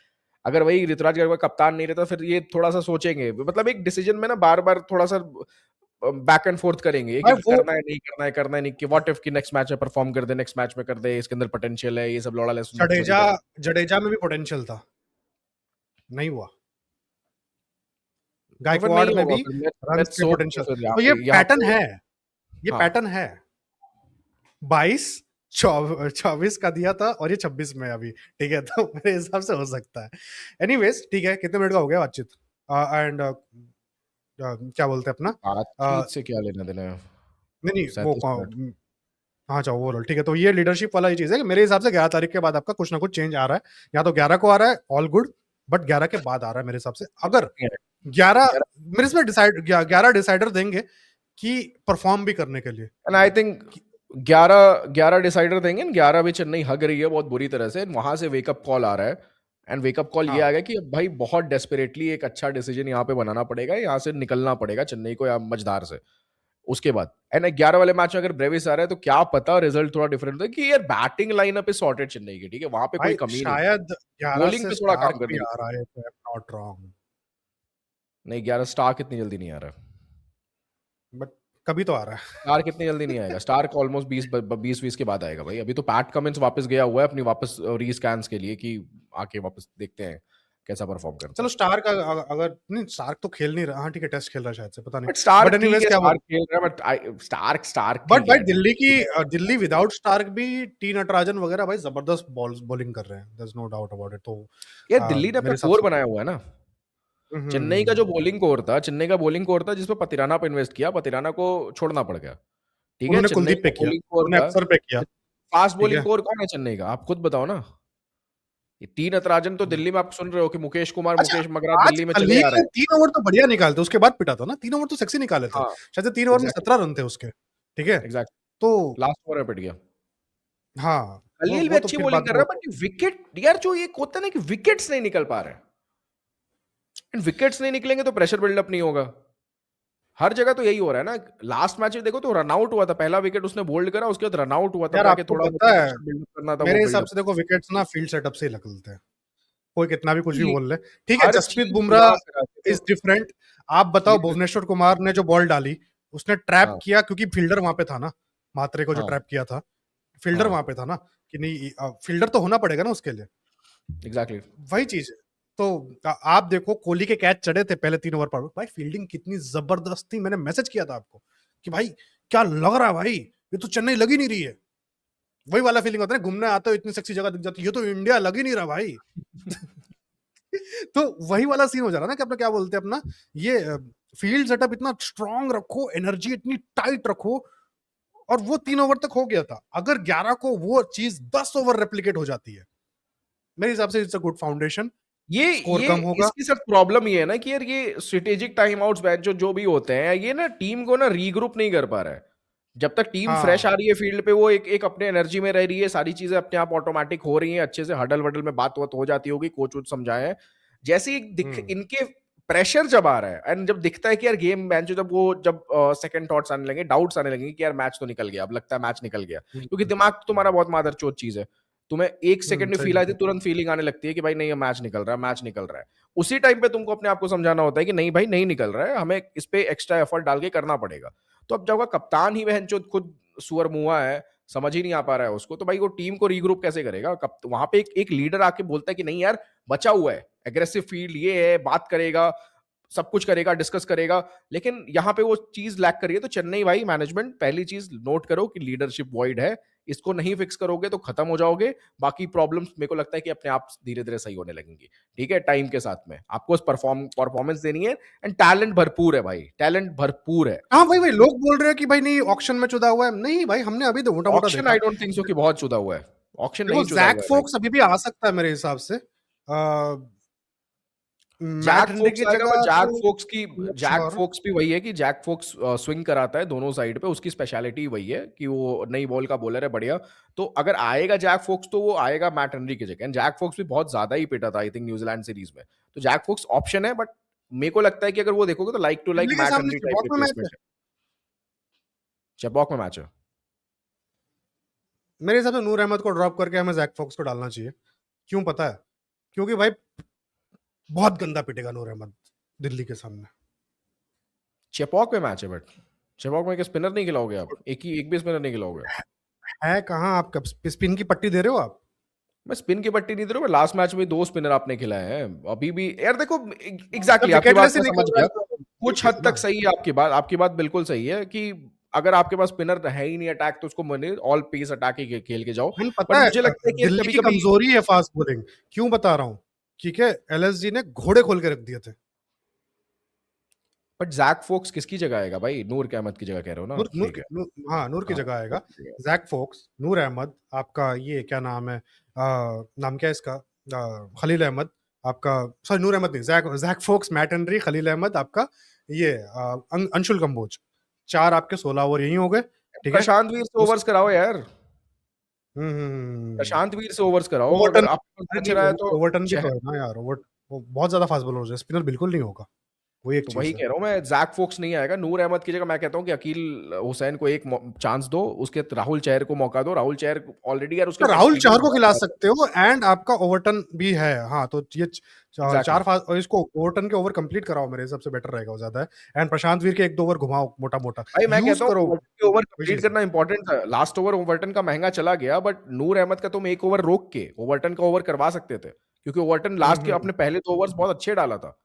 B: अगर वही ऋतुराज गायकवाड़ कप्तान नहीं रहता, फिर ये थोड़ा-सा सोचेंगे, मतलब एक डिसीजन में ना बार-बार थोड़ा-सा बैक एंड फोर्थ करेंगे कि
A: भाई। वो
B: करना है, नहीं करना है, करना है, नहीं, कि व्हाट इफ कि नेक्स्ट मैच में परफॉर्म कर दे, नेक्स्ट मैच में कर दे, इसके अंदर पोटेंशियल है, ये सब लौड़ा लहसुन बकचोदी
A: जडेजा
B: कर।
A: जडेजा में भी पोटेंशियल था, नहीं हुआ।
B: तो फिर
A: गायकवाड़
B: नहीं
A: में
B: होगा,
A: भी
B: फिर
A: रन्स
B: लेट्स
A: के
B: होप कि
A: पोटेंशियल,
B: फिर
A: तो ये
B: यहाँ
A: पैटर्न
B: पे
A: है, ये
B: हाँ।
A: पैटर्न है। 22 24 का दिया था और ये 26 में अभी, ठीक है। तो मेरे हिसाब से हो सकता है। एनीवेज ठीक है, कितने मिनट का हो गया बातचीत? एंड क्या बोलते हैं अपना,
B: बातचीत से क्या लेना देना है?
A: नहीं नहीं वो
B: 37 मिनट।
A: हाँ अच्छा ओवरऑल ठीक है। तो ये लीडरशिप वाला ये चीज है कि मेरे हिसाब से 11 तारीख के बाद आपका कुछ ना कुछ चेंज आ रहा है, या तो 11 को आ रहा है ऑल गुड, बट 11 के बाद आ रहा है मेरे हिसाब से। अगर 11
B: यार,
A: मेरे इसमें डिसाइड 11 डिसाइडर देंगे कि परफॉर्म भी करने के लिए।
B: एंड आई थिंक 11 डिसाइडर देंगे, 11 भी चेन्नई हग रही है बहुत बुरी तरह से, वहां से वेकअप कॉल आ रहा है। एंड वेकअप कॉल ये
A: हाँ
B: आ गया कि अब भाई बहुत डेस्परेटली एक अच्छा डिसीजन यहाँ पे बनाना पड़ेगा, यहाँ से निकलना पड़ेगा चेन्नई को, या मझधार से। उसके बाद एंड 11 वाले मैच में अगर ब्रेविस आ रहा है तो क्या पता रिजल्ट थोड़ा डिफरेंट होता है, कि यार batting lineup is sorted Chennai की, ठीक है, वहां पे कोई
A: भाई
B: कमी नहीं है।
A: शायद 11
B: बॉलिंग
A: से
B: पे थोड़ा काम
A: स्टार्क
B: करने
A: भी
B: की
A: आ
B: जरूरत
A: रहा
B: है।
A: है, if I am not wrong.
B: नहीं, 11 स्टार कितनी जल्दी नहीं आ रहा है।
A: बट कभी तो आ रहा है।
B: स्टार्क इतनी जल्दी नहीं आएगा, स्टार्क ऑलमोस्ट 20 के बाद आएगा भाई। अभी तो पैट कमिंस वापस गया हुआ है अपनी वापस रीस्कैन्स के लिए, कि आके वापस देखते हैं कैसा परफॉर्म करता
A: चलो
B: है।
A: स्टार्क अगर नहीं, स्टार्क तो खेल नहीं रहा, हाँ ठीक है टेस्ट खेल रहा है शायद से, पता नहीं।
B: बट
A: बट
B: स्टार्क ठीक
A: एनीवेज
B: है,
A: क्या
B: स्टार्क
A: बोल,
B: खेल रहा है, बट स्टार्क स्टार्क
A: बट
B: ठीक
A: भाई
B: है,
A: दिल्ली की
B: ठीक है।
A: दिल्ली विदाउट स्टार्क भी टी नटराजन वगैरह भाई जबरदस्त बॉलिंग कर रहे हैं, there is no doubt about it. तो
B: यार दिल्ली ने अपना
A: मेरे हिसाब
B: कोर
A: से
B: बनाया हुआ है ना। चेन्नई का जो बॉलिंग कोर था, चेन्नई का बॉलिंग कोर था जिसपे पतिराना पे इन्वेस्ट किया, पतिराना को छोड़ना पड़ गया, ठीक है।
A: उन्होंने
B: चेन्नई
A: कुलदीप
B: का
A: पे किया,
B: बॉलिंग कोर
A: उन्होंने
B: था,
A: अक्सर पे किया,
B: फास्ट
A: ठीक
B: बॉलिंग
A: है।
B: कोर कौन है चेन्नई का, आप खुद बताओ ना। ये तीन नटराजन तो दिल्ली में आप सुन रहे हो कि मुकेश कुमार,
A: अच्छा,
B: मुकेश मगरा
A: आज
B: दिल्ली में चले आ
A: खलील
B: रहे
A: ने
B: हैं।
A: 3 ओवर तो बढ़िया निकाले थे, उसके बाद पिटा था ना, 3 ओवर तो सेक्सी निकाले थे,
B: हाँ,
A: शायद से 3 ओवर में
B: एग्जैक्टली,
A: 17 रन थे उसके, ठीक है।
B: एग्जैक्टली,
A: तो
B: लास्ट ओवर में पिट गया।
A: हाँ
B: खलील भी
A: वो तो
B: अच्छी
A: फिर
B: बॉलिंग
A: बाद
B: कर
A: में
B: रहा है, बट विकेट यार जो ये होता है ना कि विकेट्स नहीं निकल पा रहे हैं, विकेट्स नहीं निकलेंगे तो प्रेशर बिल्डअप नहीं होगा। हर जगह तो यही हो रहा है ना। लास्ट मैच में देखो तो रन आउट हुआ था, पहला विकेट उसने बोल्ड करा, उसके बाद रन आउट हुआ, तब
A: यार
B: जाके
A: आपको
B: थोड़ा बहुत
A: पता है,
B: प्रेशर बिल्डअप करना था, वो
A: मेरे हिसाब
B: बिल्डअप।
A: से देखो विकेट्स ना फील्ड सेटअप से ही निकलते हैं, कोई कितना भी कुछ भी
B: ये
A: बोल ले, ठीक है।
B: हर
A: जसप्रीत
B: चीज मिला करा के
A: बुमराह
B: तो
A: इज डिफरेंट। आप बताओ
B: ये
A: भुवनेश्वर कुमार ने जो बॉल डाली, उसने ट्रैप
B: हाँ,
A: किया क्योंकि फील्डर वहां पे था ना, मात्रे को जो
B: हाँ,
A: ट्रैप किया था, फील्डर
B: हाँ,
A: वहां पे था ना, कि नहीं फील्डर तो होना पड़ेगा ना उसके लिए,
B: एग्जैक्टली।
A: वही चीज है। तो आप देखो कोहली के कैच चढ़े थे पहले 3 ओवर पर, भाई फील्डिंग कितनी जबरदस्त थी, मैंने मैसेज किया था आपको कि भाई क्या लग रहा है भाई, ये तो चेन्नई लगी नहीं रही है। वही वाला फीलिंग होता है ना, घूमने आते हो इतनी सेक्सी जगह दिख जाती है, ये तो इंडिया लग ही नहीं रहा भाई। तो वही वाला सीन हो जा रहा है ना कि अपना क्या बोलते हैं अपना, ये फील्ड सेटअप इतना स्ट्रांग रखो, एनर्जी इतनी टाइट रखो, और वो 3 ओवर तक हो गया था। अगर 11 को वो चीज 10 ओवर रेप्लिकेट हो जाती है, मेरे हिसाब से it's a good foundation. Score
B: ये
A: कम होगा।
B: इसके साथ प्रॉब्लम ये है ना कि यार ये स्ट्रेटेजिक टाइम आउट्स बैच जो भी होते हैं, ये ना टीम को ना रीग्रुप नहीं कर पा रहा है। जब तक टीम फ्रेश आ
A: हाँ।
B: रही है फील्ड पे, वो एक एक अपने एनर्जी में रह रही है, सारी चीजें अपने आप ऑटोमेटिक हो रही हैं, अच्छे से हडल वडल में बात हो जाती होगी, कोच वोच समझाए हैं। जैसे ही इनके प्रेशर जब आ रहा है एंड जब दिखता है कि यार गेम मैच, जब सेकंड थॉट्स आने लगे, डाउट्स आने लगेंगे कि यार मैच तो निकल गया, अब लगता है मैच निकल गया, क्योंकि दिमाग तो तुम्हारा बहुत मादरचोद चीज है। तुम्हें एक सेकंड में
A: सही
B: फील
A: बात
B: आती है,
A: है।
B: तुरंत फीलिंग आने लगती है कि भाई नहीं, ये मैच निकल रहा है, मैच निकल रहा है। उसी टाइम पे तुमको अपने आप को समझाना होता है कि नहीं भाई, नहीं निकल रहा है, हमें इस पे एक्स्ट्रा एफर्ट डाल के करना पड़ेगा। तो अब जब कप्तान ही वह खुद सुअर मुआ है, समझ ही नहीं आ पा रहा है उसको, तो भाई वो टीम को रीग्रुप कैसे करेगा? कब वहां पे एक लीडर आके बोलता है कि नहीं यार, बचा हुआ है, एग्रेसिव फील्ड ये है, बात करेगा, सब कुछ करेगा, डिस्कस करेगा, लेकिन यहाँ पे वो चीज लैक कर रही है। तो चेन्नई भाई मैनेजमेंट, पहली चीज नोट करो कि लीडरशिप वॉइड है, इसको नहीं फिक्स करोगे तो खत्म हो जाओगे। बाकी प्रॉब्लम्स मेरे को लगता है कि अपने आप धीरे धीरे सही होने लगेंगी, ठीक है, टाइम के साथ में। आपको परफॉर्मेंस देनी है, एंड टैलेंट भरपूर है भाई, टैलेंट भरपूर है।
A: हाँ भाई भाई, लोग बोल रहे हैं कि भाई नहीं ऑक्शन में चुदा हुआ है। नहीं भाई, हमने अभी तो मोटा मोटा
B: ऑक्शन
A: देखा।
B: आई डोंट थिंक सो कि बहुत चुदा हुआ है, ऑक्शन
A: देखो
B: नहीं चुदा
A: जैक
B: हुआ है भाई।
A: फोक्स अभी भी आ सकता है मेरे हिसाब से।
B: जैक
A: मैट हेनरी
B: फोक्स
A: की
B: आएगा, पर
A: जगह तो
B: जैक
A: श्योर।
B: फोक्स भी वही है कि जैक फोक्स स्विंग कराता है दोनों साइड पे, उसकी स्पेशलिटी वही है कि वो नई बॉल का बॉलर है, बढ़िया। तो अगर आएगा जैक फोक्स, तो वो आएगा मैट हेनरी की जगह। एंड जैक फोक्स भी बहुत ज्यादा ही पिटा था आई थिंक न्यूजीलैंड सीरीज में। तो जैक फोक्स ऑप्शन है, बट मेरे को लगता है कि अगर वो देखोगे तो लाइक टू लाइक
A: दिल्ली के
B: मैट
A: सामने
B: हेनरी टाइप
A: चेपॉक में मैच है।
B: रिप्लेसमेंट है। चेपॉक में मैच है।
A: मेरे हिसाब से नूर अहमद को ड्रॉप करके हमें जैक फोक्स को डालना चाहिए। क्यों पता है? क्योंकि भाई बहुत गंदा पिटेगा नूर अहमद दिल्ली के सामने।
B: चेपॉक में मैच है, बट चेपॉक में स्पिनर नहीं खिलाओगे आप? एक भी स्पिनर नहीं खिलाओगे?
A: है कहाँ? आप कब स्पिन की पट्टी दे रहे हो आप?
B: मैं स्पिन की पट्टी नहीं दे रहा हूँ, लास्ट मैच में 2 स्पिनर आपने खिलाए हैं, अभी भी यार देखो।
A: जब
B: एग्जैक्टली आपकी बात
A: विकेटलेस ही
B: मैं समझ
A: निकल रहा
B: गया,
A: है तो ये
B: कुछ
A: चीज
B: हद
A: है
B: तक
A: ना।
B: सही है आपकी बात बिल्कुल सही है कि अगर आपके पास स्पिनर है ही नहीं अटैक, तो उसको मने ऑल पेस अटैक ही खेल के जाओ।
A: मैंने पता
B: बट
A: है
B: मुझे लगता है कि
A: दिल्ली
B: कभी
A: की
B: कभी,
A: कमजोरी है फास्ट बॉलिंग। क्यों बता रहा हूँ? ठीक है, एलएसजी ने घोड़े खोल के रख दिए थे।
B: बट जैक फोक्स किसकी जगह आएगा भाई? नूर के अहमद की जगह कह रहे हो ना? ठीक है।
A: हाँ, नूर की
B: हाँ,
A: जगह आएगा।
B: नूर की जगह।
A: जैक फोक्स, नूर अहमद, आपका ये क्या नाम है, नाम क्या है इसका, खलील अहमद आपका। सॉरी, नूर अहमद नहीं, Jack Jack Fox, Matt Henry, Khaleel Ahmed आपका, ये अंशुल कंबोज। 4 आपके 16 ओवर यही हो गए। ठीक है।
B: प्रशांत वीर से
A: उस
B: ओवर्स कराओ यार,
A: हम्म।
B: प्रशांत वीर से ओवर्स कराओ,
A: ओवरटन
B: अगर आपके पास बच
A: नहीं,
B: रहा है तो।
A: ओवरटन भी तो है ना यार। वो बहुत ज्यादा फास्ट बॉलर है, स्पिनर बिल्कुल नहीं होगा। वो एक
B: तो वही
A: चीज है।
B: कह रहा हूँ मैं, जैक फोक्स नहीं आएगा। नूर अहमद की जगह मैं कहता हूँ कि अकील हुसैन को एक चांस दो, उसके राहुल चहर को मौका दो। राहुल चहर ऑलरेडी यार उसके
A: तो
B: पास
A: राहुल
B: एक्सपीरियंस
A: चहर को
B: बहुत
A: खिला
B: ज्यादा
A: सकते हो, एंड आपका ओवरटन भी है। हाँ, तो ये
B: एग्जैक्टली।
A: चार फास्ट, और इसको ओवरटन के ओवर कंप्लीट कराओ, मेरे हिसाब से बेटर रहेगा, वो ज्यादा है। एंड प्रशांत वीर के 1-2 ओवर घुमाओ, मोटा मोटा
B: भाई मैं
A: यूज
B: कहता हूँ
A: करो।
B: ओवरटन के ओवर
A: वही
B: कंप्लीट
A: चीज है।
B: करना इंपॉर्टेंट था। लास्ट ओवर ओवरटन का महंगा चला गया, बट नूर अहमद का तुम एक ओवर रोक के ओवरटन का ओवर करवा सकते थे, क्योंकि ओवरटन लास्ट के
A: हम्म।
B: अपने पहले 2 ओवर्स बहुत अच्छे डाला था।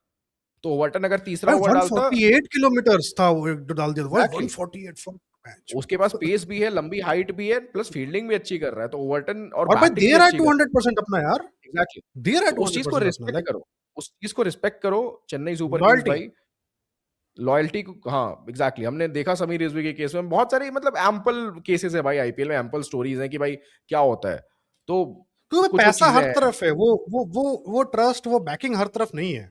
B: तो ओवरटन अगर तीसरा
A: भाई
B: ओवर डालता,
A: 148 किलोमीटर था वो, एक डाल दिया था भाई,
B: एग्जैक्टली,
A: 148 फॉर मैच।
B: उसके पास पेस भी है, लंबी हाइट भी है, प्लस फील्डिंग भी अच्छी कर रहा है, तो ओवरटन और
A: और भाई
B: बैटिंग
A: दे
B: भी
A: रहा है
B: अच्छी कर रहा
A: 200% अपना यार।
B: है। एग्जैक्टली।
A: दे रहा है
B: तो उस चीज को
A: 200% अपना,
B: रिस्पेक्ट
A: लाइक
B: करो, उस चीज को रिस्पेक्ट करो, चेन्नई सुपर किंग्स
A: लॉयल्टी।
B: भाई। लॉयल्टी को, हाँ एग्जैक्टली, हमने देखा समीर रिजवी के केस में बहुत सारे, मतलब एम्पल केसेस है भाई, आईपीएल में एम्पल स्टोरीज हैं कि भाई क्या होता है। तो
A: क्योंकि
B: कुछ कुछ
A: पैसा
B: चीजें
A: हर
B: हैं।
A: तरफ है। वो ट्रस्ट, वो बैकिंग हर तरफ नहीं है।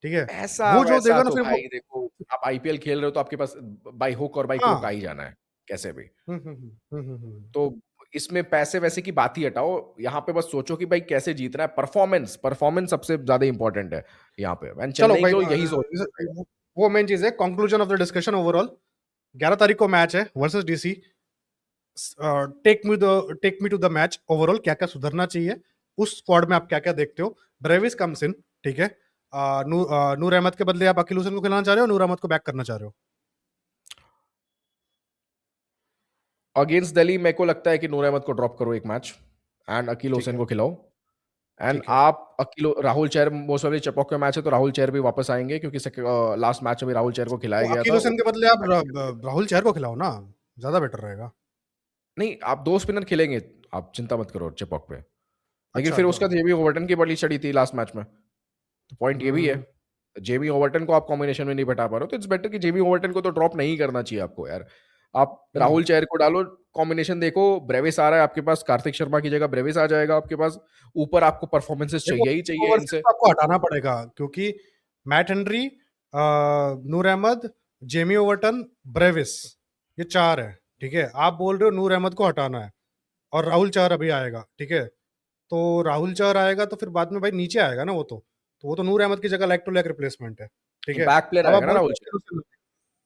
A: ठीक है।
B: ऐसा
A: वो जो
B: वैसा
A: देगा ना
B: तो
A: फिर वो।
B: भाई देखो, आप आईपीएल खेल रहे हो तो आपके पास बाई हुक और बाई क्रुक आ
A: हाँ।
B: ही जाना है, कैसे भी।
A: हम्म।
B: तो इसमें पैसे वैसे की बात ही हटाओ, यहाँ पे बस सोचो कि भाई कैसे जीतना है। परफॉर्मेंस परफॉर्मेंस सबसे ज्यादा इंपॉर्टेंट है यहाँ पे, एंड
A: चलो
B: चेन्नई
A: भाई,
B: को यही सोच।
A: वो मेन चीज है। Conclusion of the discussion overall, 11 तारीख को मैच है versus DC. Take me to the match overall, क्या क्या सुधरना चाहिए उस स्क्वाड में, आप क्या क्या देखते हो? ब्रेविस कम्स इन, ठीक है। नूर अहमद के बदले आप अकील हुसैन को खिलाना चाह रहे हो, नूर अहमद को बैक करना चाह रहे हो?
B: अगेंस्ट दिल्ली मेरे को लगता है कि नूर अहमद को ड्रॉप करो एक मैच, एंड अकील
A: ठीक
B: हुसैन
A: है।
B: को खिलाओ। एंड
A: ठीक है।
B: आप अकील राहुल चहर, मोस्ट ऑफ चपॉक का मैच है तो राहुल चहर भी वापस आएंगे, क्योंकि लास्ट मैच में भी राहुल चहर को खिलाया
A: तो
B: गया
A: अकील
B: था।
A: हुसैन के बदले आप राहुल चहर को खिलाओ ना, ज्यादा बेटर रहेगा।
B: नहीं, आप 2 स्पिनर खेलेंगे, आप चिंता मत करो चपॉक पे। लेकिन
A: अच्छा
B: फिर
A: तो
B: उसका जेबी ओवर्टन की बड़ी चढ़ी थी लास्ट मैच में, तो पॉइंट ये भी है।
A: हम्म।
B: जेबी ओवर्टन को आप कॉम्बिनेशन में नहीं बैठा पा रहे हो, तो इट्स बेटर कि जेबी ओवर्टन को तो ड्रॉप नहीं करना चाहिए आपको यार। आप राहुल चहर को डालो, कॉम्बिनेशन देखो, ब्रेविस आ रहा है आपके पास, कार्तिक शर्मा की जगह ब्रेविस आ जाएगा आपके पास, ऊपर आपको परफॉर्मेंसेस
A: देखो,
B: चाहिए ही चाहिए
A: ओवरसीज
B: इनसे।
A: तो आपको हटाना पड़ेगा क्योंकि मैट हेनरी, नूर अहमद, जेमी ओवर्टन, ब्रेविस, ये 4 है। ठीक है, आप बोल रहे हो नूर अहमद को हटाना है और राहुल चहर अभी आएगा। ठीक है, तो राहुल चहर आएगा तो फिर बाद में भाई नीचे आएगा ना वो तो वो तो नूर अहमद की जगह लेग टू लेग रिप्लेसमेंट है। ठीक है,
B: बैक प्लेयर
A: अब आप
B: आएगा ना
A: बोल
B: राहुल
A: रहे
B: चहर।
A: हो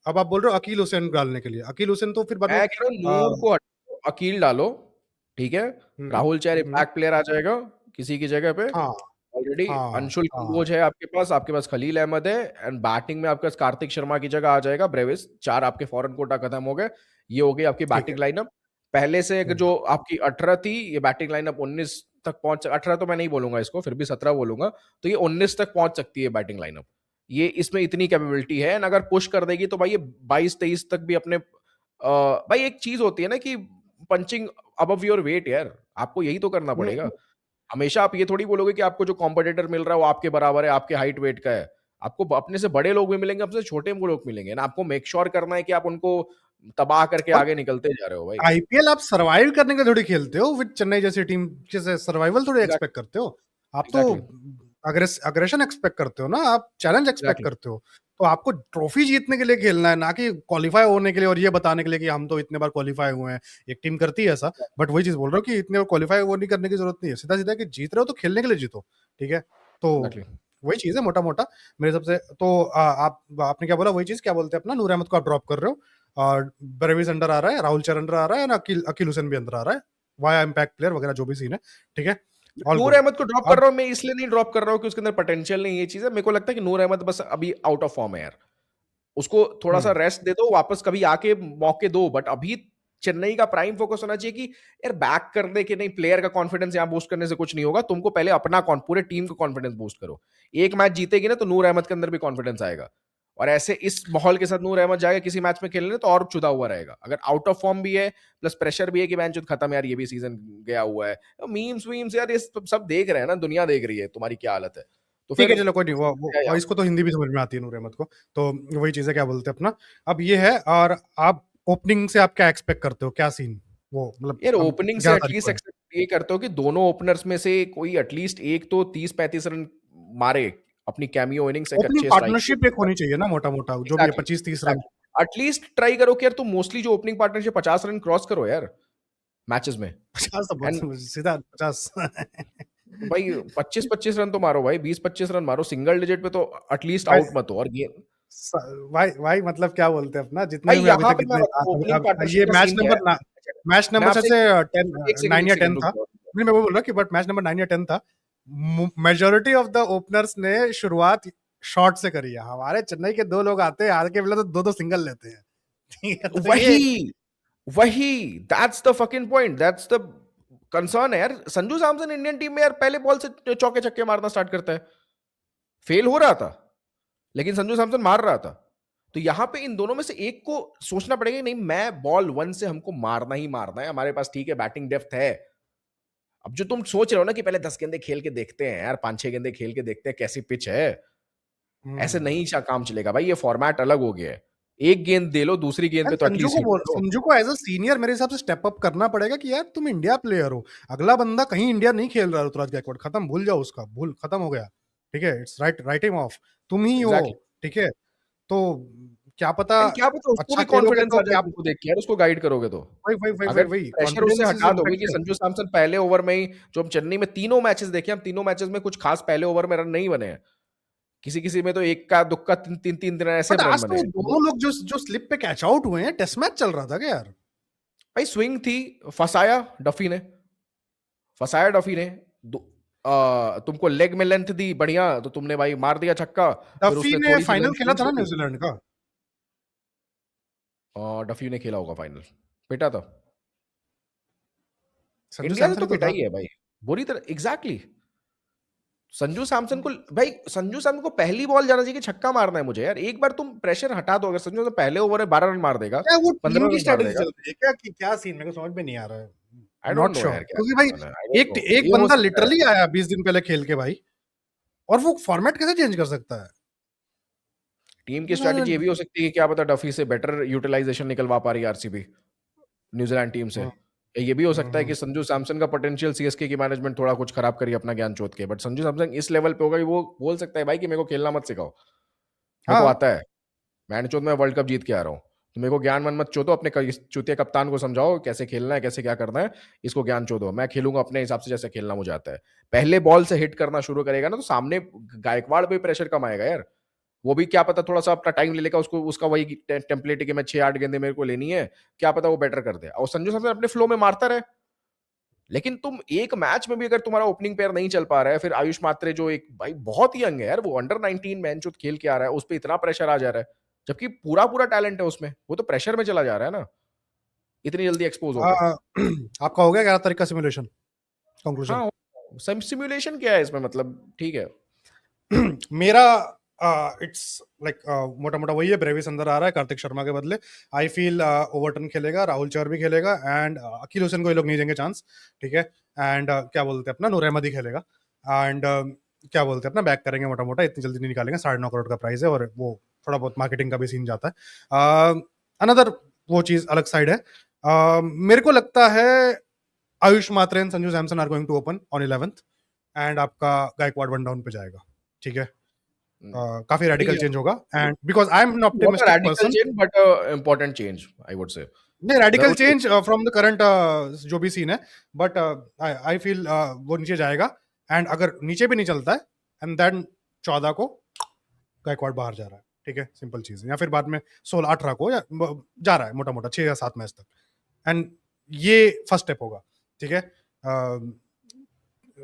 A: अब आप बोल रहे हो अकील हुसैन डालने के लिए, अकील हुसैन तो फिर बाद में
B: मैं कह रहा हूँ नूर को हटाओ, अकील डालो, ठीक है,
A: हम्म,
B: राहुल चहर
A: हम्म,
B: बैक प्लेयर आ जाएगा किसी की जगह पे।
A: हाँ
B: ऑलरेडी
A: हाँ
B: अंशुल
A: हाँ,
B: कंबोज है आपके पास खलील अहमद है, एंड बैटिंग में आपके पास कार्तिक शर्मा की जगह आ जाएगा ब्रेविस। 4 आपके फॉरेन कोटा खत्म हो गए, ये हो गई आपकी
A: ठीक है।
B: Batting lineup. पहले से
A: हम्म,
B: जो आपकी 18 थी, ये बैटिंग लाइनअप 19 तक पहुंच, 18 तो मैं नहीं बोलूंगा इसको, फिर भी 17 बोलूंगा, तो ये 19 तक पहुंच सकती है बैटिंग लाइनअप। ये इसमें इतनी कैपेबिलिटी है, एंड अगर पुश कर देगी तो भाई ये 22-23 तक भी अपने भाई एक चीज होती है ना कि पंचिंग अबव योर वेट यार, आपको यही तो करना पड़ेगा।
A: हम्म,
B: हमेशा आप ये थोड़ी बोलोगे कि आपको जो कॉम्पिटिटर मिल रहा है वो आपके बराबर है, आपके हाइट वेट का है। आपको अपने से बड़े लोग भी मिलेंगे, अपने से छोटे लोग मिलेंगे ना, आपको मेक श्योर करना है कि आप उनको तबाह करके
A: और
B: आगे निकलते जा रहे हो भाई।
A: आईपीएल आप सरवाइव करने के थोड़ी खेलते हो विद चेन्नई जैसी टीम, जैसे सर्वाइवल थोड़ी
B: एग्जैक्टली,
A: एक्सपेक्ट करते हो। आप तो
B: एग्जैक्टली,
A: अग्रेशन एक्सपेक्ट करते हो ना, आप चैलेंज एक्सपेक्ट
B: एग्जैक्टली,
A: करते हो। तो आपको ट्रॉफी जीतने के लिए खेलना है, ना कि क्वालिफाई होने के लिए और ये बताने के लिए कि हम तो इतने बार क्वालिफाई हुए हैं। एक टीम करती है ऐसा, बट वही चीज बोल रहा हूँ कि इतने बार क्वालिफाई वो नहीं करने की जरूरत नहीं है। सीधा सीधा कि जीत रहे हो तो खेलने के लिए जीतो। ठीक है, तो
B: एग्जैक्टली।
A: वही चीज है मोटा मोटा मेरे हिसाब से। तो आपने क्या बोला, वही चीज क्या बोलते हैं अपना, नूर अहमद को आप ड्रॉप कर रहे हो और ब्रेविस अंडर आ रहा है, राहुल चर अंडर आ रहा है ना, अकील अकील हुसैन भी अंदर आ रहा है, वाया इम्पैक्ट प्लेयर वगैरह जो भी सीन है। ठीक है, ऑल
B: नूर
A: गुड।
B: अहमद को ड्रॉप कर
A: अब
B: रहा हूं मैं, इसलिए नहीं ड्रॉप कर रहा हूं कि उसके अंदर पोटेंशियल नहीं है, ये चीज है। मेरे को लगता है कि नूर अहमद बस अभी आउट ऑफ फॉर्म है यार, उसको थोड़ा सा
A: हम्म,
B: रेस्ट दे दो, वापस कभी आके मौके दो, बट अभी चेन्नई का प्राइम फोकस होना चाहिए कि यार बैक करने के नहीं, प्लेयर का कॉन्फिडेंस यहां बूस्ट करने से कुछ नहीं होगा, तुमको पहले अपना पूरे टीम का कॉन्फिडेंस बूस्ट करो। एक मैच जीतेगी ना तो नूर अहमद के अंदर भी कॉन्फिडेंस आएगा, और ऐसे इस माहौल के साथ नूर अहमद जाएगा किसी मैच में खेलने तो और चुदा हुआ रहेगा। अगर आउट ऑफ फॉर्म भी है, प्लस प्रेशर भी है कि मैच खत्म यार, ये भी सीजन गया हुआ है, मीम्स वीम्स यार ये सब देख रहे हैं ना, दुनिया देख रही है तुम्हारी क्या हालत है, तो
A: ठीक
B: फिर
A: है चलो कोई नहीं,
B: क्या
A: वो
B: यहाँ
A: इसको तो हिंदी भी समझ में आती है नूर अहमद को। तो वही चीज है, क्या बोलते हैं अपना। अब ये है, और आप ओपनिंग से आप क्या एक्सपेक्ट करते हो, क्या सीन वो मतलब
B: यार
A: अब
B: ओपनिंग से
A: 11 तारीख
B: एटलीस्ट
A: को है।
B: एक्सेप्ट ये करते हो कि दोनों ओपनर्स में से कोई एटलीस्ट एक तो 30-35 रन मारे, अपनी कैमियो इनिंग्स एक
A: ओपनिंग
B: अच्छे स्ट्राइक के
A: पार्टनरशिप एक होनी चाहिए ना, मोटा मोटा जो भी है,
B: exactly,
A: 25-30 run.
B: Exactly, at least try करो कि यार तुम मोस्टली जो ओपनिंग पार्टनरशिप 50 रन क्रॉस करो यार मैचेस में।
A: 50 तो
B: एंड
A: बहुत सीधा 50।
B: भाई 25-25 रन तो मारो भाई, 20-25 रन मारो, सिंगल डिजिट पे तो एटलीस्ट
A: भाई
B: आउट मत हो। और गेम
A: भाई भाई मतलब क्या बोलते हैं अपना, जितने
B: भाई
A: भी मैं अभी
B: यहाँ
A: तक
B: पे मैं
A: इतने
B: बताऊं ओपनिंग पार्टनरशिप
A: ये
B: का
A: मैच
B: सीन क्या है।
A: नंबर ना,
B: अच्छा,
A: मैच
B: मैं
A: नंबर
B: आपसे
A: से 10,
B: एक सेकंड
A: 9
B: एक
A: या 10
B: सेकंड रुक
A: था।
B: जाओ।
A: नहीं, मैं वो बोल रहा कि बट मैच नंबर 9 या 10 था। मेजोरिटी ऑफ द ओपनर्स ने शुरुआत शॉट से करी है। हमारे चेन्नई के 2 लोग आते हैं, आर के पहले तो 2-2 सिंगल लेते हैं। ठीक है, तो ये
B: वही वही that's the fucking point, that's the concern है यार। संजू सैमसन इंडियन टीम में यार पहले बॉल से चौके छक्के मारना स्टार्ट करता है, फेल हो रहा था लेकिन संजू सैमसन मार रहा था। तो यहां पे इन दोनों में से एक को सोचना पड़ेगा, नहीं मैं बॉल 1 से हमको मारना ही मारना है, हमारे पास ठीक है बैटिंग डेप्थ है। अब जो तुम सोच रहे हो ना कि पहले 10 गेंदे खेल के देखते हैं यार, 5-6 गेंदे खेल के देखते हैं कैसी पिच है, ऐसे
A: हम्म।
B: नहीं काम चलेगा भाई, ये फॉर्मेट अलग हो गया है। एक गेंद दे लो, दूसरी गेंद पे तो एटलीस्ट हिट करो।
A: संजू को एज अ सीनियर मेरे हिसाब से स्टेप अप करना पड़ेगा कि यार तुम इंडिया प्लेयर हो, अगला बंदा कहीं इंडिया नहीं खेल रहा है, ऋतुराज गायकवाड़ खत्म, भूल जाओ उसका, भूल खत्म हो गया। ठीक है, इट्स राइट हिम ऑफ, तुम ही हो।
B: एग्जैक्टली, ठीक
A: ठीक है, तो क्या पता
B: एंड क्या पता उसको
A: अच्छा
B: भी
A: खेलोगे
B: कॉन्फिडेंस
A: तो
B: आ जाए
A: क्या,
B: तुमको देख के यार, उसको गाइड करोगे तो।
A: वही वही वही वही
B: अगर
A: वही
B: प्रेशर उससे
A: कॉन्फिडेंस इज
B: हटा दोगे कि
A: इम्पेक्टेड।
B: संजू सैमसन पहले ओवर में ही, जो हम चेन्नई में तीनों मैचेस देखे, हम तीनों मैचेस में कुछ खास पहले ओवर में रन नहीं बने हैं, किसी किसी में तो एक का दुक्का तीन तीन तीन तीन ऐसे
A: बट
B: रन
A: आज तो
B: बने
A: वो
B: हैं।
A: दोनों लोग जो जो स्लिप पे कैच आउट हुए हैं, टेस्ट मैच चल रहा था क्या यार।
B: भाई स्विंग थी, फसाया डफी ने, फसाया डफी ने तुमको लेग में लेंथ दी बढ़िया, तो तुमने भाई मार दिया छक्का, फिर
A: डफी
B: उसने
A: ने
B: थोड़ी सी
A: फाइनल
B: लेंथ
A: खेला
B: चेंज
A: था ना
B: करी।
A: न्यूजीलैंड का।
B: डफी ने खेला होगा फाइनल, पिटा था,
A: संजू
B: इंडिया से तो
A: सैमसन तो
B: पिटा
A: था।
B: ही है भाई, बुरी तरह, एग्जैक्टली। संजू सैमसन को भाई, संजू सैमसन को पहली बॉल जाना चाहिए कि छक्का मारना है मुझे यार, एक बार तुम प्रेशर हटा दो, अगर संजू सैमसन पहले ओवर में 12 रन मार देगा,
A: क्या वो टीम
B: 15
A: की
B: रन मार
A: स्ट्रेटेजी
B: देगा,
A: चल रही है क्या, कि क्या सीन मेरे को समझ में नहीं आ रहा है।
B: I don't
A: not
B: know
A: sure
B: यार क्या
A: क्योंकि भाई
B: करना है, आई डोंट
A: एक
B: नो,
A: एक
B: ये हो
A: बंदा
B: सकता है।
A: लिटरली आया 20 दिन पहले खेल के भाई, और वो फॉर्मेट कैसे चेंज कर सकता है।
B: टीम की स्ट्रैटेजी ये भी हो सकती है कि क्या पता डफी से बेटर यूटिलाइजेशन निकलवा पा रही है आरसीबी न्यूजीलैंड टीम से। ये भी हो सकता है कि संजू सैमसन का पोटेंशियल सीएसके की मैनेजमेंट थोड़ा कुछ खराब करी अपना ज्ञान चोत के, बट संजू सैमसन इस लेवल पे होगा कि वो बोल सकता है भाई कि मेरे को खेलना मत सिखाओ, मेरे को
A: हाँ
B: आता है, मैंने चोत में वर्ल्ड कप जीत के आ रहा हूँ, तो मेरे को ज्ञान मन मत चोदो, अपने चूतिया कप्तान को समझाओ कैसे खेलना है, कैसे क्या करना है, इसको ज्ञान चोदो, मैं खेलूंगा अपने हिसाब से जैसे खेलना मुझे आता है। पहले बॉल से हिट करना शुरू करेगा ना तो सामने गायकवाड़ पे प्रेशर कम आएगा यार, वो भी क्या पता थोड़ा सा अपना टाइम ले लेगा, उसको उसका वही टेम्पलेट है कि मैं 6-8 गेंदें मेरे को लेनी है, क्या पता वो बेटर कर दे और संजू सैमसन अपने फ्लो में मारता रहे। लेकिन तुम एक मैच में भी अगर तुम्हारा ओपनिंग पेयर नहीं चल पा रहा है, फिर आयुष मात्रे जो एक भाई बहुत ही यंग है यार, वो अंडर 19 मैच जो खेल के आ रहा है, उस पर इतना प्रेशर आ जा रहा है, जबकि पूरा पूरा टैलेंट है उसमें, वो तो प्रेशर में चला जा रहा है ना इतनी जल्दी एक्सपोज होके।
A: आपका हो गया 11 तारीख का सिमुलेशन कंक्लूजन?
B: हाँ, सिमुलेशन क्या है इसमें, मतलब ठीक है।
A: मेरा इट्स लाइक मोटा मोटा वही है, ब्रेविस अंदर आ रहा है कार्तिक शर्मा के बदले। आई फील ओवरटन खेलेगा, राहुल चौर भी खेलेगा एंड अकील हुसैन को ये लोग नहीं देंगे चांस, ठीक है। एंड क्या बोलते हैं अपना नूर अहमद ही खेलेगा एंड क्या बोलते हैं अपना बैक करेंगे, मोटा मोटा इतनी जल्दी नहीं निकालेंगे, 9.5 करोड़ का प्राइस है और वो थोड़ा बहुत मार्केटिंग का भी सीन जाता है। अनदर वो चीज अलग साइड है। मेरे को लगता है Ayush Mhatre and Sanju Samson are going to open on 11th and आपका गायकवाड़ वन डाउन पे जाएगा, ठीक है। काफी रेडिकल चेंज होगा and because I am an optimistic
B: radical
A: person.
B: Change but important change I would say,
A: नहीं radical change from the current जो भी सीन है, बट आई फील वो नीचे जाएगा एंड अगर नीचे भी नहीं चलता है एंड देन 14 को गायकवाड़ बाहर जा रहा है, ठीक है, सिंपल चीज है। या फिर बाद में 16-18 को या जा रहा है मोटा मोटा 6 या 7 मैच तक एंड ये फर्स्ट स्टेप होगा, ठीक है।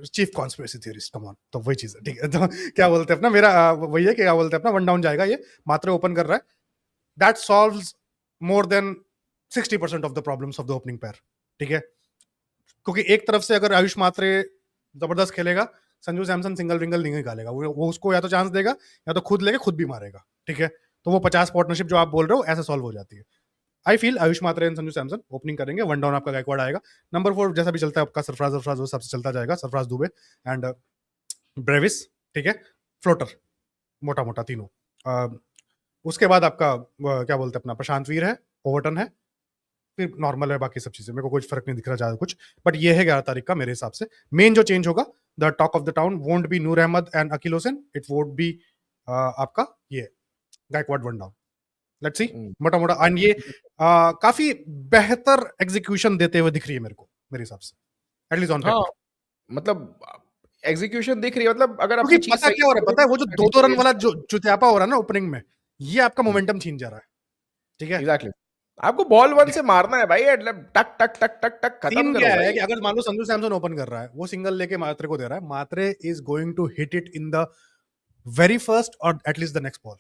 A: Chief conspiracy theorist come on, तो वही चीज है, ठीक है। तो क्या बोलते हैं अपना मेरा वही है कि क्या बोलते हैं अपना वन डाउन जाएगा, ये मात्रे ओपन कर रहा है, that solves more than 60% of the problems of the opening pair, ठीक है। क्योंकि एक तरफ से अगर आयुष मात्रे जबरदस्त खेलेगा, संजू सैमसन सिंगल विंगल नहीं निकालेगा, वो उसको या तो चांस देगा या तो खुद लेके खुद भी मारेगा, ठीक है। तो वो 50 पार्टनरशिप जो आप बोल रहे हो ऐसे सॉल्व हो जाती है। I feel Ayush Mhatre and Sanju Samson opening करेंगे, वन डाउन आपका गायकवाड़ आएगा, नंबर 4 जैसा भी चलता है आपका सरफराज सरफराज वो सबसे चलता जाएगा, सरफराज दुबे एंड ब्रेविस, ठीक है, फ्लोटर मोटा मोटा तीनों। उसके बाद आपका क्या बोलते हैं अपना प्रशांत वीर है, ओवरटन है, फिर नॉर्मल है, बाकी सब चीजें मेरे को कुछ फर्क नहीं दिख रहा ज्यादा कुछ, बट ये है 11 तारीख का मेरे हिसाब से मेन जो चेंज होगा। The talk of the town won't be Noor Ahmad and Akeal Hosein, it won't be आपका ये Gaikwad one down, let's see मोटा मोटा। एंड ये काफी बेहतर एग्जीक्यूशन देते हुए दिख रही है मेरे को, मेरे हिसाब से एटलीस्ट ऑन पेपर।
B: मतलब एग्जीक्यूशन दिख रही है, मतलब अगर
A: क्योंकि
B: आपकी चीज
A: पता
B: सही
A: क्या हो रहा है, पता है वो जो 2-2 रन वाला जो चुत्यापा हो रहा है ना ओपनिंग में, ये आपका मोमेंटम छीन जा रहा है, ठीक है।
B: एग्जैक्टली, आपको बॉल वन से मारना है भाई, मतलब टक टक टक टक टक खत्म
A: सीन
B: करो
A: क्या है
B: भाई।
A: कि अगर मान लो संजू सैमसन ओपन कर रहा है, वो सिंगल लेके मात्रे को दे रहा है, Mhatre is going to hit it in the very first और एटलीस्ट द नेक्स्ट बॉल,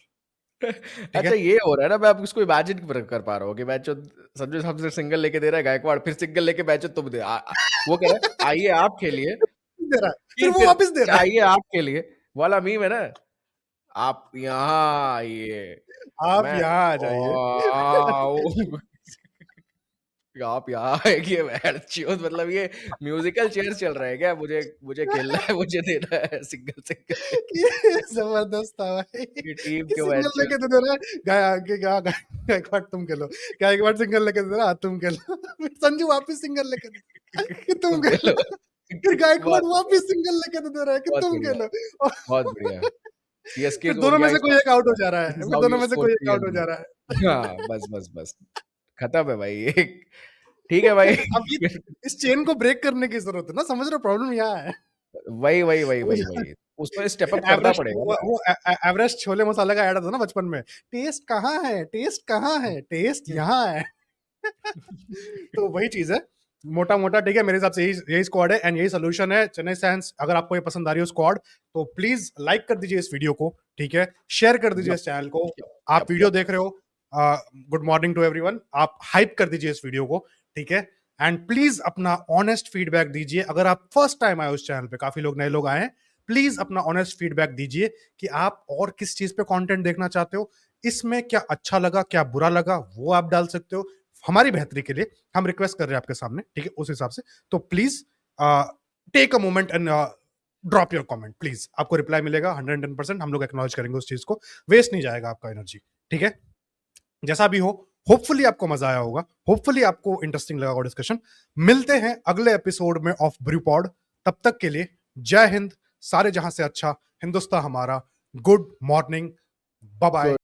A: ठीक
B: अच्छा
A: है।
B: ये हो रहा है ना, मैं अब इसको इमेजिन कर पा रहा हूँ कि मैच संजू सैमसन सिंगल लेके दे रहा है, गायकवाड़ फिर सिंगल लेके मैच तुम दे वो कह रहा है आइए आप खेलिए,
A: दे रहा है फिर वो वापस दे रहा है,
B: आइए आप खेलिए वाला मीम है ना, आप यहाँ आइए,
A: आप
B: मैं
A: यहाँ आ जाइए।
B: आप यहाँ आएंगे मतलब ये म्यूजिकल चेयर चल रहा है क्या, मुझे मुझे खेलना है, मुझे देना है सिंगल सिंगल
A: जबरदस्त था भाई
B: ये टीम
A: कि
B: के
A: सिंगल
B: मैच।
A: लेके तो दे रहा है, गायकवाड़ तुम खेलो, गायकवाड़ सिंगल लेके दे रहा है, तुम खेलो, फिर संजू वापस सिंगल लेके दे रहा है कि तुम
B: तुम
A: खेलो,
B: खेलो।
A: फिर गायकवाड़
B: बहुत
A: वापस सिंगल लेके दे रहा है कि
B: बहुत
A: तुम
B: बढ़िया,
A: खेलो।
B: बहुत बढ़िया। सीएसके
A: फिर
B: को
A: दोनों में
B: ओडीआई
A: से कोई एक आउट हो जा रहा
B: दिस
A: है,
B: इज
A: फिर
B: हाउ
A: दोनों
B: यू
A: में से
B: स्कोर
A: कोई एक आउट हो जा
B: 300।
A: रहा है।
B: हाँ बस बस बस खत्म है भाई ये, ठीक है भाई।
A: अब ये इस चेन को ब्रेक करने की जरूरत है ना, समझ रहे हो प्रॉब्लम यहाँ है।
B: वही वही वही वही वही उसमें स्टेप अप करना
A: एवरेस्ट
B: पड़ेगा ना।
A: वो एवरेस्ट छोले मसाले का ऐड था ना बचपन में, टेस्ट कहाँ है, टेस्ट कहाँ है, टेस्ट यहाँ है। तो वही चीज है मोटा मोटा, ठीक है। मेरे हिसाब से यही स्क्वाड है एंड यही सोल्यूशन है चेन्नई सैंस। अगर आपको ये पसंद आ रही हो स्क्वाड तो प्लीज लाइक कर दीजिए इस वीडियो को, ठीक है, शेयर कर दीजिए इस चैनल को। आप वीडियो देख रहे हो, गुड मॉर्निंग टू एवरीवन, आप हाइप कर दीजिए इस वीडियो को, ठीक है। एंड प्लीज अपना ऑनेस्ट फीडबैक दीजिए, अगर आप फर्स्ट टाइम आए उस चैनल पे, काफी लोग नए लोग आए हैं, प्लीज अपना ऑनेस्ट फीडबैक दीजिए कि आप और किस चीज पे कंटेंट देखना चाहते हो, इसमें क्या अच्छा लगा क्या बुरा लगा वो आप डाल सकते हो, हमारी बेहतरी के लिए हम रिक्वेस्ट कर रहे हैं आपके सामने, ठीक है, उस हिसाब से। तो please take a moment and drop your comment please, आपको रिप्लाई मिलेगा 110%, हम लोग एक्नॉलेज करेंगे उस चीज को, वेस्ट नहीं जाएगा आपका एनर्जी, ठीक है। जैसा भी हो, होपफुली आपको मजा आया होगा, होपफुली आपको इंटरेस्टिंग लगा होगा डिस्कशन। मिलते हैं अगले एपिसोड में ऑफ ब्रूपॉड, तब तक के लिए जय हिंद, सारे जहां से अच्छा हिंदुस्तान हमारा, गुड मॉर्निंग, बाय बाय।